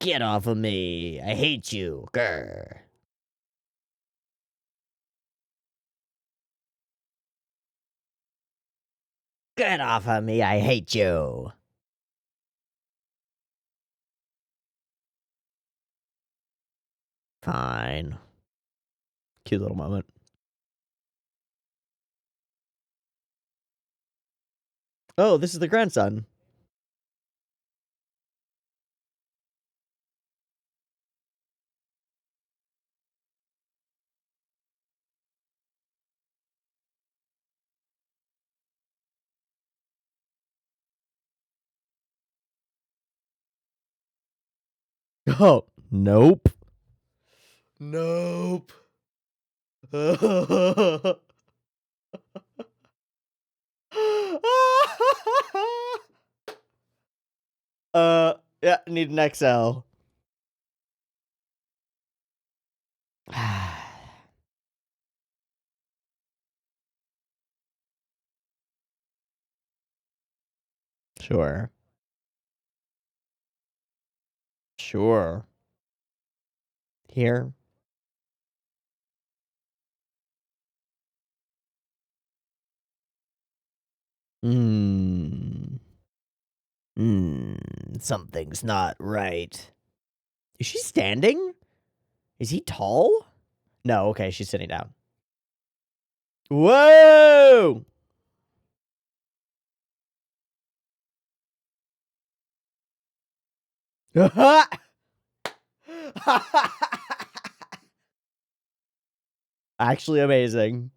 Get off of me. I hate you. Grr. Get off of me. I hate you. Fine. Cute little moment. Oh, this is the grandson. Oh, nope. Nope. Yeah, need an XL. Sure. Sure. Here. Hmm. Something's not right. Is she standing? Is he tall? No, okay, she's sitting down. Whoa! Actually amazing.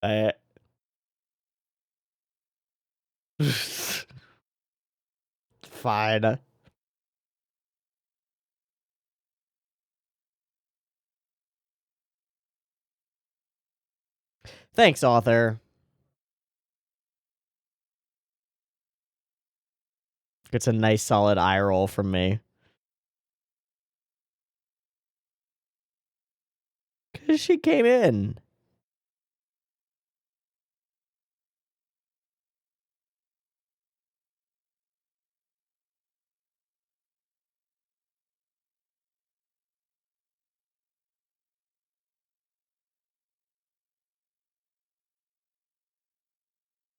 I... Fine. Thanks, author. It's a nice solid eye roll from me. Because she came in.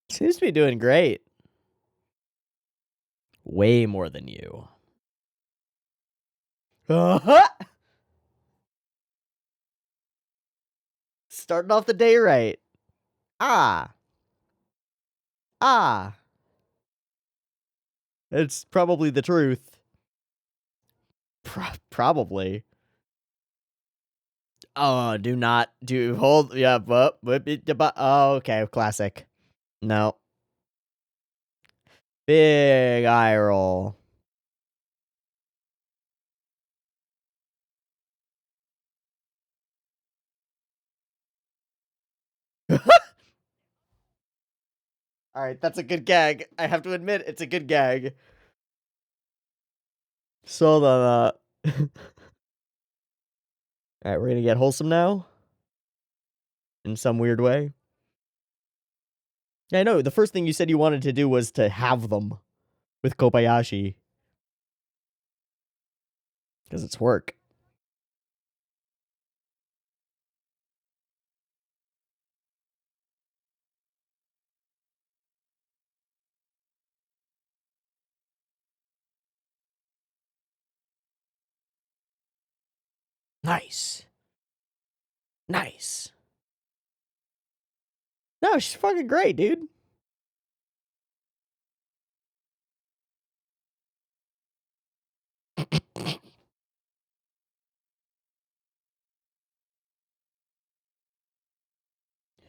Seems to be doing great. Way more than you. Starting off the day right. Ah. Ah. It's probably the truth. Probably. Oh, do not do hold. Yeah, but oh, okay, classic. No. Big eye roll. All right, that's a good gag. I have to admit, it's a good gag. So then, all right, we're gonna get wholesome now. In some weird way. Yeah, I know. The first thing you said you wanted to do was to have them with Kobayashi. Because it's work. Nice. Nice. No, she's fucking great, dude.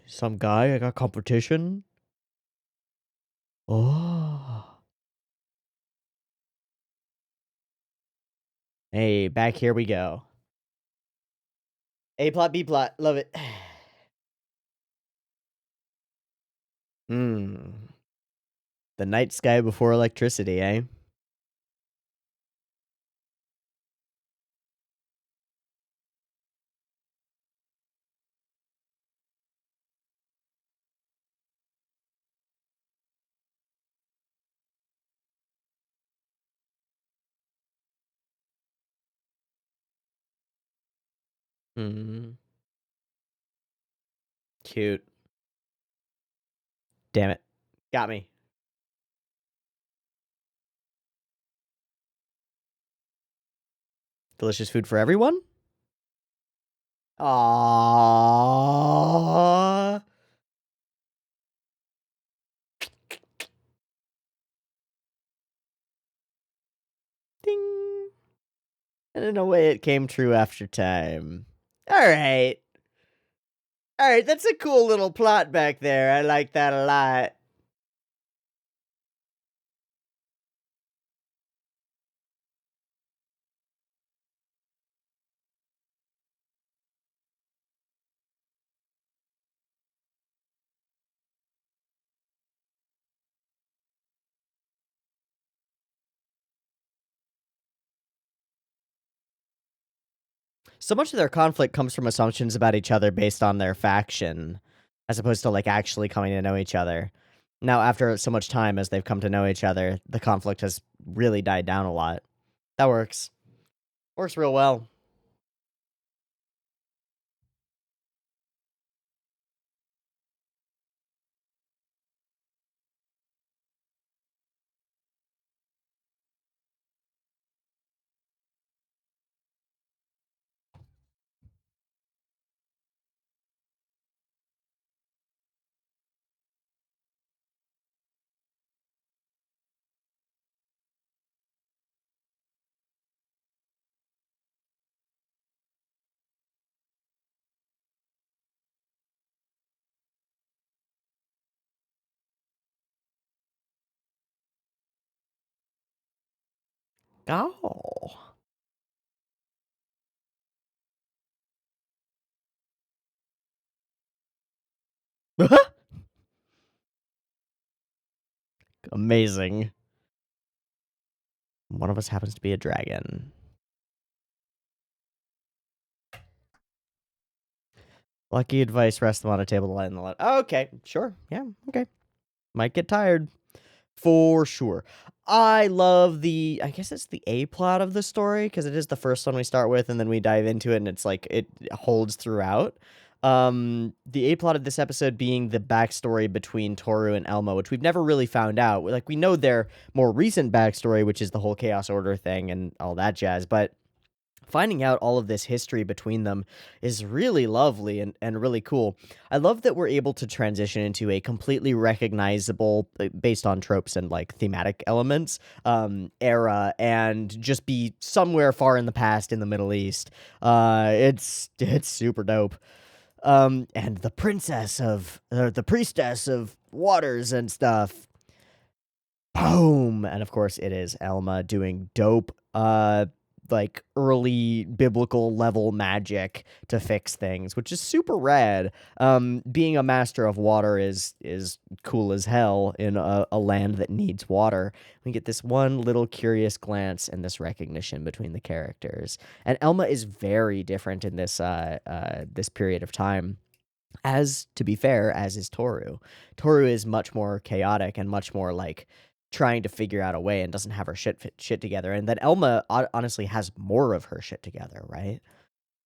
Some guy, I got competition. Oh. Hey, back here we go. A plot, B plot. Love it. Hmm. The night sky before electricity, eh? Hmm. Cute. Damn it. Got me. Delicious food for everyone? Aww. Ding. And in a way, it came true after time. Alright. Alright, that's a cool little plot back there. I like that a lot. So much of their conflict comes from assumptions about each other based on their faction. as opposed to like actually coming to know each other. Now, after so much time as they've come to know each other, the conflict has really died down a lot. That works. Works real well. Oh. Amazing. One of us happens to be a dragon. Lucky advice, rest them on a table to lighten the light. Okay, sure. Yeah, okay. Might get tired. For sure. I love I guess it's the A plot of the story, because it is the first one we start with, and then we dive into it, and it's like, it holds throughout. The A plot of this episode being the backstory between Tohru and Elma, which we've never really found out. Like, we know their more recent backstory, which is the whole Chaos Order thing and all that jazz, but finding out all of this history between them is really lovely and really cool. I love that we're able to transition into a completely recognizable, based on tropes and like thematic elements, era, and just be somewhere far in the past in the Middle East. It's super dope. And the the priestess of waters and stuff. Boom! And of course, it is Elma doing dope, like early biblical level magic to fix things, which is super rad. Being a master of water is cool as hell in a land that needs water. We get this one little curious glance and this recognition between the characters. And Elma is very different in this period of time. As to be fair, as is Tohru. Tohru is much more chaotic and much more like trying to figure out a way and doesn't have her shit together. And then Elma honestly has more of her shit together, right?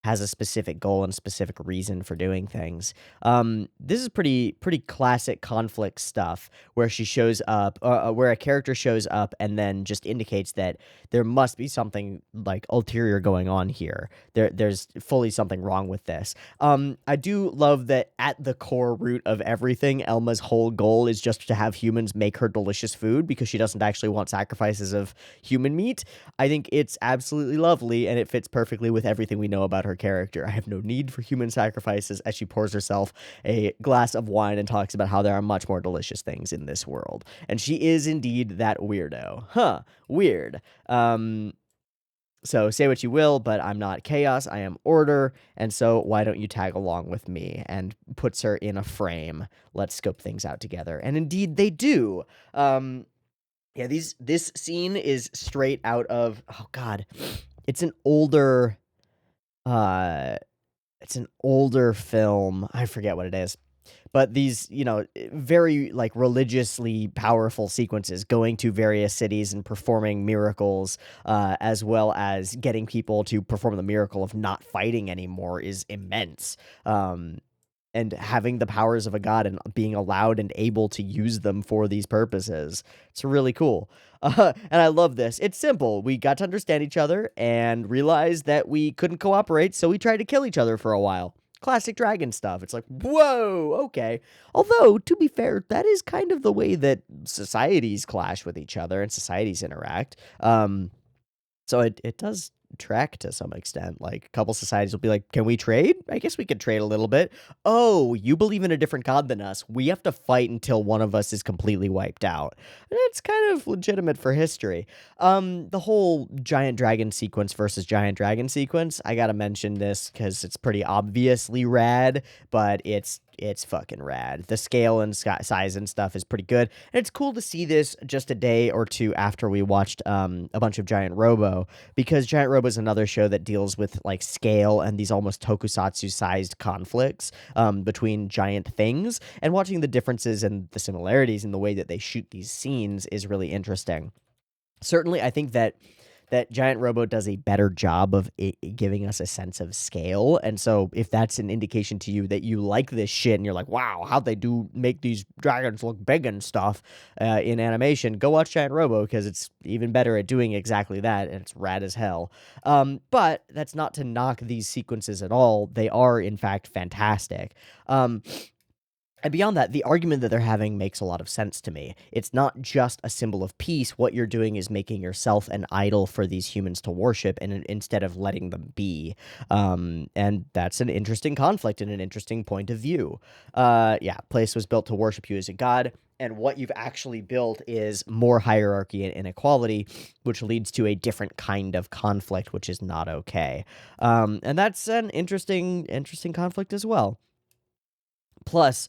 Has a specific goal and specific reason for doing things. This is pretty classic conflict stuff where she shows up, where a character shows up and then just indicates that there must be something like ulterior going on here. There's fully something wrong with this. I do love that at the core root of everything, Elma's whole goal is just to have humans make her delicious food because she doesn't actually want sacrifices of human meat. I think it's absolutely lovely, and it fits perfectly with everything we know about her character. I have no need for human sacrifices, as she pours herself a glass of wine and talks about how there are much more delicious things in this world. And she is indeed that weirdo. Huh, weird. So say what you will, but I'm not chaos, I am order, and so why don't you tag along with me? And puts her in a frame. Let's scope things out together. And indeed they do. Yeah, this scene is straight out of, oh god, it's an older uh it's an older film. I forget what it is. But these, very like religiously powerful sequences going to various cities and performing miracles, as well as getting people to perform the miracle of not fighting anymore is immense. And having the powers of a god and being allowed and able to use them for these purposes. It's really cool. And I love this. It's simple. We got to understand each other and realized that we couldn't cooperate, so we tried to kill each other for a while. Classic dragon stuff. It's like, whoa, okay. Although, to be fair, that is kind of the way that societies clash with each other and societies interact. So it does track to some extent. Like, a couple societies will be like, can we trade? I guess we could trade a little bit. Oh, you believe in a different god than us. We have to fight until one of us is completely wiped out. It's kind of legitimate for history. The whole giant dragon sequence versus giant dragon sequence, I gotta mention this because it's pretty obviously rad, but it's it's fucking rad. The scale and size and stuff is pretty good. And it's cool to see this just a day or two after we watched a bunch of Giant Robo, because Giant Robo is another show that deals with like scale and these almost tokusatsu-sized conflicts between giant things. And watching the differences and the similarities in the way that they shoot these scenes is really interesting. Certainly, I think that Giant Robo does a better job of giving us a sense of scale. And so if that's an indication to you that you like this shit and you're like, wow, how'd they make these dragons look big and stuff in animation, go watch Giant Robo, because it's even better at doing exactly that, and it's rad as hell. But that's not to knock these sequences at all. They are, in fact, fantastic. And beyond that, the argument that they're having makes a lot of sense to me. It's not just a symbol of peace. What you're doing is making yourself an idol for these humans to worship, and instead of letting them be. And that's an interesting conflict and an interesting point of view. Place was built to worship you as a god, and what you've actually built is more hierarchy and inequality, which leads to a different kind of conflict, which is not okay. And that's an interesting conflict as well. Plus,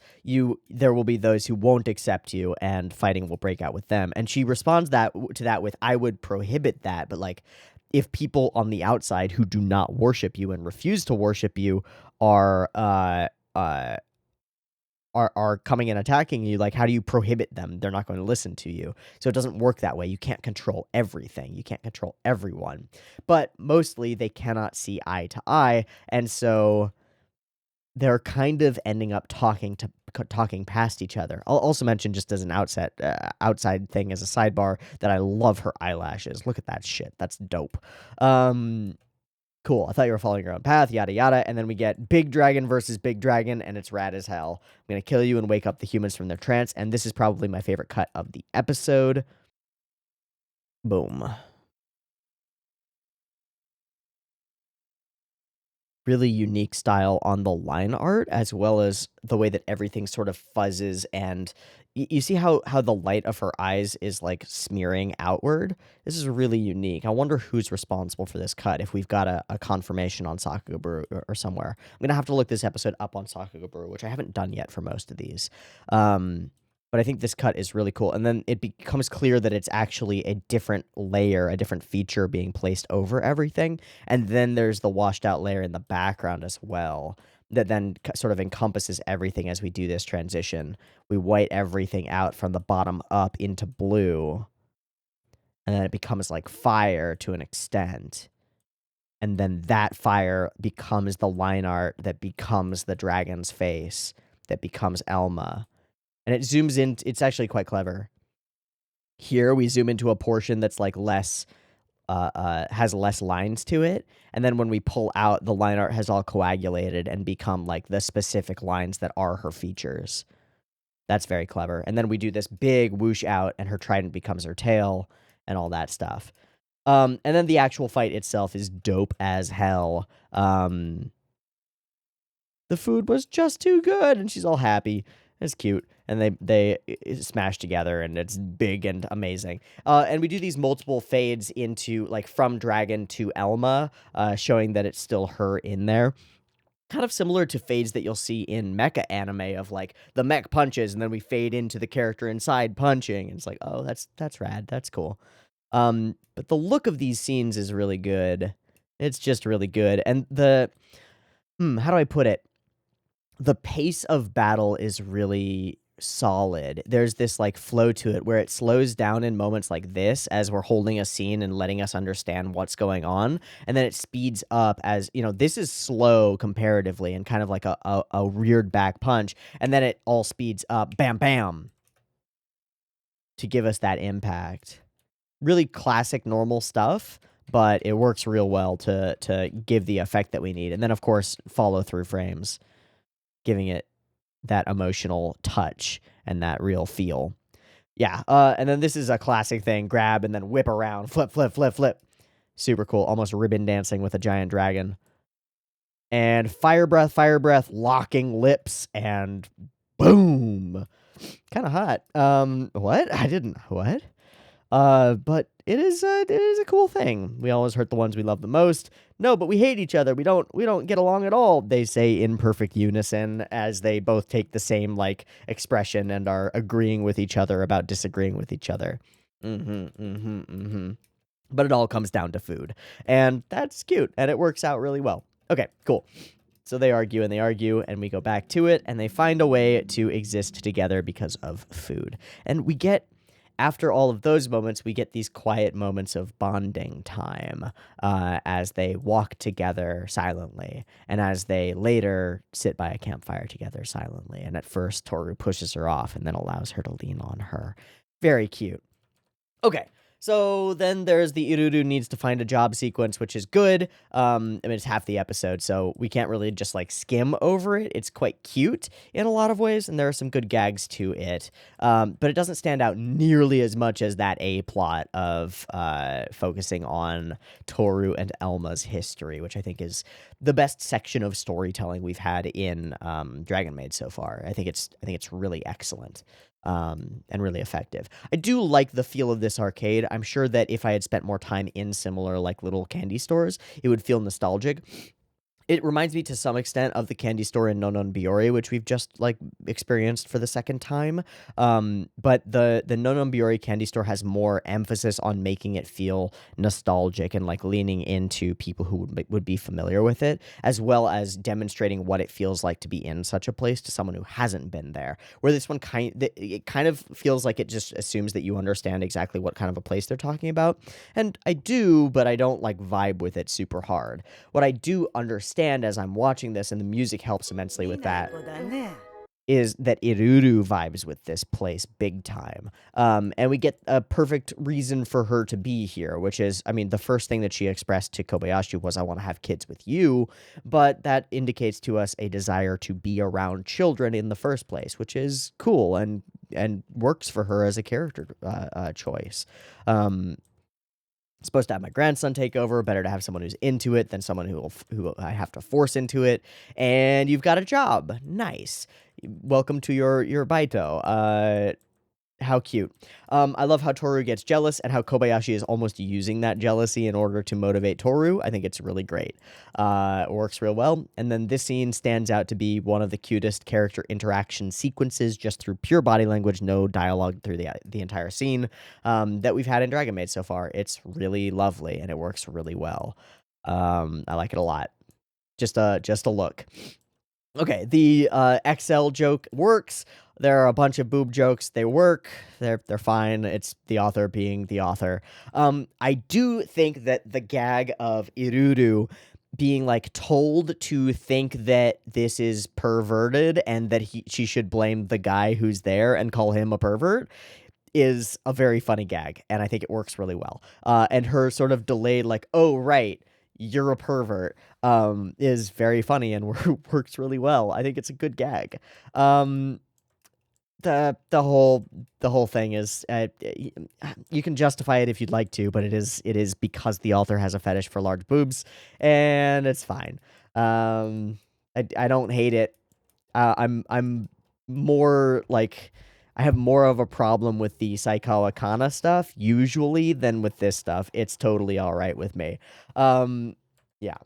there will be those who won't accept you, and fighting will break out with them. And she responds to that with, "I would prohibit that, but like, if people on the outside who do not worship you and refuse to worship you are coming and attacking you, like, how do you prohibit them? They're not going to listen to you." So it doesn't work that way. You can't control everything. You can't control everyone. But mostly, they cannot see eye to eye, and so they're kind of ending up talking past each other. I'll also mention, just as an outside thing as a sidebar, that I love her eyelashes. Look at that shit. That's dope. Cool. I thought you were following your own path, yada yada. And then we get big dragon versus big dragon, and it's rad as hell. I'm gonna kill you and wake up the humans from their trance, and this is probably my favorite cut of the episode. Boom. Really unique style on the line art, as well as the way that everything sort of fuzzes, and you see how the light of her eyes is like smearing outward. This is really unique. I wonder who's responsible for this cut, if we've got a confirmation on Sakugaburu or somewhere. I'm gonna have to look this episode up on Sakugaburu, which I haven't done yet for most of these. But I think this cut is really cool. And then it becomes clear that it's actually a different layer, a different feature being placed over everything. And then there's the washed out layer in the background as well, that then sort of encompasses everything as we do this transition. We white everything out from the bottom up into blue. And then it becomes like fire to an extent. And then that fire becomes the line art that becomes the dragon's face, that becomes Elma. And it zooms in. It's actually quite clever. Here we zoom into a portion that's like less, has less lines to it. And then when we pull out, the line art has all coagulated and become like the specific lines that are her features. That's very clever. And then we do this big whoosh out, and her trident becomes her tail and all that stuff. And then the actual fight itself is dope as hell. The food was just too good, and she's all happy. It's cute, and they smash together, and it's big and amazing. And we do these multiple fades into, like, from Dragon to Elma, showing that it's still her in there. Kind of similar to fades that you'll see in mecha anime of, like, the mech punches, and then we fade into the character inside punching, and it's like, oh, that's rad, that's cool. But the look of these scenes is really good. It's just really good, and how do I put it? The pace of battle is really solid. There's this like flow to it where it slows down in moments like this as we're holding a scene and letting us understand what's going on, and then it speeds up as, you know, this is slow comparatively and kind of like a reared back punch, and then it all speeds up, bam bam, to give us that impact. Really classic normal stuff, but it works real well to give the effect that we need. And then of course follow through frames, giving it that emotional touch and that real feel. Yeah, and then this is a classic thing. Grab and then whip around. Flip, flip, flip, flip. Super cool. Almost ribbon dancing with a giant dragon. And fire breath, locking lips, and boom. Kind of hot. What? What? But it is a cool thing. We always hurt the ones we love the most. No, but we hate each other. We don't get along at all. They say in perfect unison as they both take the same like expression and are agreeing with each other about disagreeing with each other. But it all comes down to food, and that's cute, and it works out really well. Okay, cool. So they argue and they argue, and we go back to it, and they find a way to exist together because of food. And we get, after all of those moments, we get these quiet moments of bonding time as they walk together silently, and as they later sit by a campfire together silently. And at first, Tohru pushes her off and then allows her to lean on her. Very cute. Okay. So then there's the 𝘍𝘰𝘰𝘥 needs to find a job sequence, which is good. I mean, it's half the episode, so we can't really just like skim over it. It's quite cute in a lot of ways, and there are some good gags to it. But it doesn't stand out nearly as much as that A plot of focusing on Tohru and Elma's history, which I think is the best section of storytelling we've had in Dragon Maid so far. I think it's really excellent. And really effective. I do like the feel of this arcade. I'm sure that if I had spent more time in similar like little candy stores, it would feel nostalgic. It reminds me to some extent of the candy store in Non Biyori, which we've just like experienced for the second time. But the Non Biyori candy store has more emphasis on making it feel nostalgic and like leaning into people who would be familiar with it, as well as demonstrating what it feels like to be in such a place to someone who hasn't been there. Where this one it kind of feels like it just assumes that you understand exactly what kind of a place they're talking about, and I do, but I don't like vibe with it super hard. What I do understand as I'm watching this, and the music helps immensely with that, is that 𝘍𝘰𝘰𝘥 vibes with this place big time. And we get a perfect reason for her to be here, which is, I mean, the first thing that she expressed to Kobayashi was, I want to have kids with you, but that indicates to us a desire to be around children in the first place, which is cool and works for her as a character choice. Supposed to have my grandson take over. Better to have someone who's into it than someone who I have to force into it. And you've got a job. Nice. Welcome to your baito. How cute. I love how Tohru gets jealous and how Kobayashi is almost using that jealousy in order to motivate Tohru. I think it's really great. It works real well. And then this scene stands out to be one of the cutest character interaction sequences just through pure body language, no dialogue through the entire scene that we've had in Dragon Maid so far. It's really lovely and it works really well. I like it a lot. Just a look. Okay, the XL joke works. There are a bunch of boob jokes. They work. They're fine. It's the author being the author. I do think that the gag of 𝘍𝘰𝘰𝘥 being like told to think that this is perverted and that she should blame the guy who's there and call him a pervert is a very funny gag, and I think it works really well. And her sort of delayed like, oh right, you're a pervert, is very funny and works really well. I think it's a good gag. The whole thing is you can justify it if you'd like to, but it is because the author has a fetish for large boobs, and it's fine. I don't hate it. I'm more like, I have more of a problem with the Saikawa Kana stuff usually than with this stuff. It's totally all right with me. Yeah.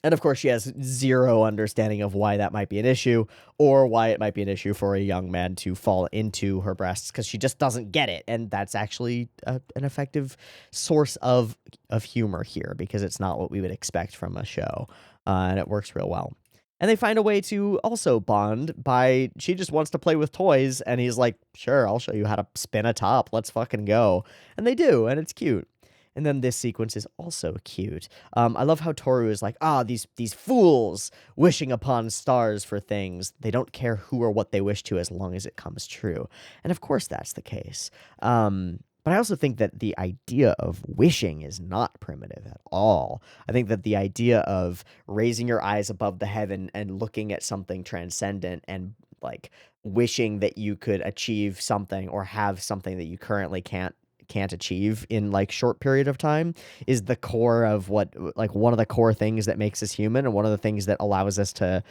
And of course, she has zero understanding of why that might be an issue, or why it might be an issue for a young man to fall into her breasts, because she just doesn't get it. And that's actually an effective source of humor here, because it's not what we would expect from a show. And it works real well. And they find a way to also bond by, she just wants to play with toys, and he's like, sure, I'll show you how to spin a top. Let's fucking go. And they do, and it's cute. And then this sequence is also cute. I love how Tohru is like, these fools wishing upon stars for things. They don't care who or what they wish to as long as it comes true. And of course that's the case. But I also think that the idea of wishing is not primitive at all. I think that the idea of raising your eyes above the heaven and looking at something transcendent and like wishing that you could achieve something or have something that you currently can't can't achieve in like short period of time is the core of what like one of the core things that makes us human and one of the things that allows us to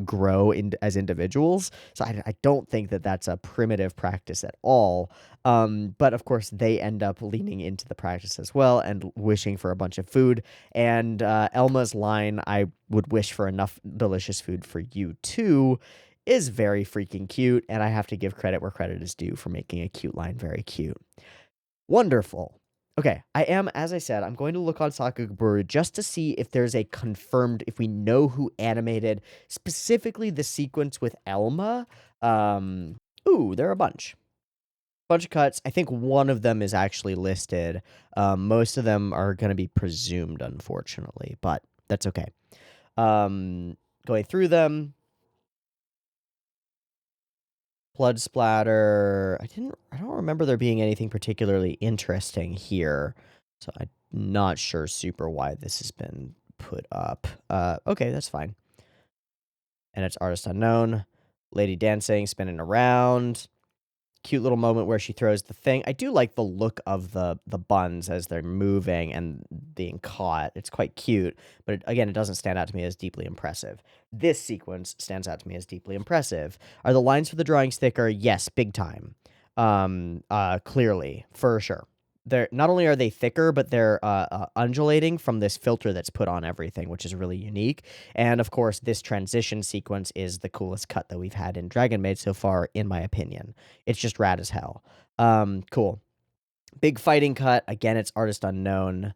grow as individuals. So I don't think that that's a primitive practice at all. But of course they end up leaning into the practice as well and wishing for a bunch of food. And Elma's line, "I would wish for enough delicious food for you too," is very freaking cute, and I have to give credit where credit is due for making a cute line very cute. Wonderful. Okay, as I said, I'm going to look on Sakagaburu just to see if there's a confirmed, if we know who animated specifically the sequence with Elma. Ooh, there are a bunch of cuts. I think one of them is actually listed. Most of them are going to be presumed, unfortunately, but that's okay. Going through them. Blood splatter. I don't remember there being anything particularly interesting here. So I'm not sure super why this has been put up. Okay, that's fine. And it's artist unknown. Lady dancing, spinning around. Cute little moment where she throws the thing. I do like the look of the buns as they're moving and being caught. It's quite cute, but again, it doesn't stand out to me as deeply impressive. This sequence stands out to me as deeply impressive. Are the lines for the drawings thicker? Yes, big time. Clearly, for sure. They're not only are they thicker, but they're undulating from this filter that's put on everything, which is really unique. And of course, this transition sequence is the coolest cut that we've had in Dragon Maid so far, in my opinion. It's just rad as hell. Cool. Big fighting cut. Again, it's artist unknown,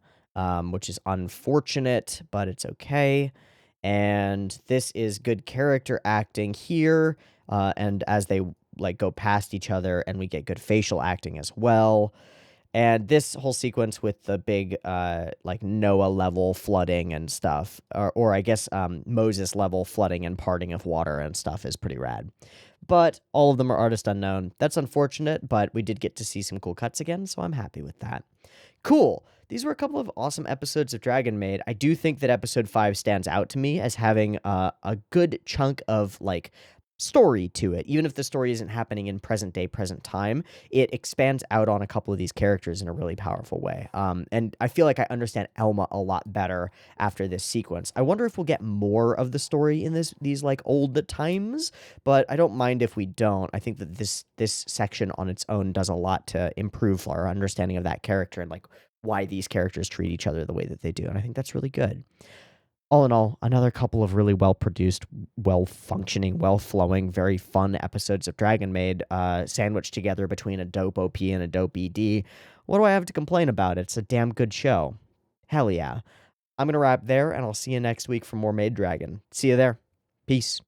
which is unfortunate, but it's okay. And this is good character acting here. And as they like go past each other, and we get good facial acting as well. And this whole sequence with the big, like, Noah level flooding and stuff, or I guess Moses level flooding and parting of water and stuff is pretty rad. But all of them are artist unknown. That's unfortunate, but we did get to see some cool cuts again, so I'm happy with that. Cool. These were a couple of awesome episodes of Dragon Maid. I do think that episode 5 stands out to me as having a good chunk of, like, story to it. Even if the story isn't happening in present day, present time, it expands out on a couple of these characters in a really powerful way. And I feel like I understand Elma a lot better after this sequence. I wonder if we'll get more of the story in these like old times, but I don't mind if we don't. I think that this section on its own does a lot to improve our understanding of that character and like why these characters treat each other the way that they do. And I think that's really good. All in all, another couple of really well-produced, well-functioning, well-flowing, very fun episodes of Dragon Maid, sandwiched together between a dope OP and a dope ED. What do I have to complain about? It's a damn good show. Hell yeah. I'm going to wrap there, and I'll see you next week for more Maid Dragon. See you there. Peace.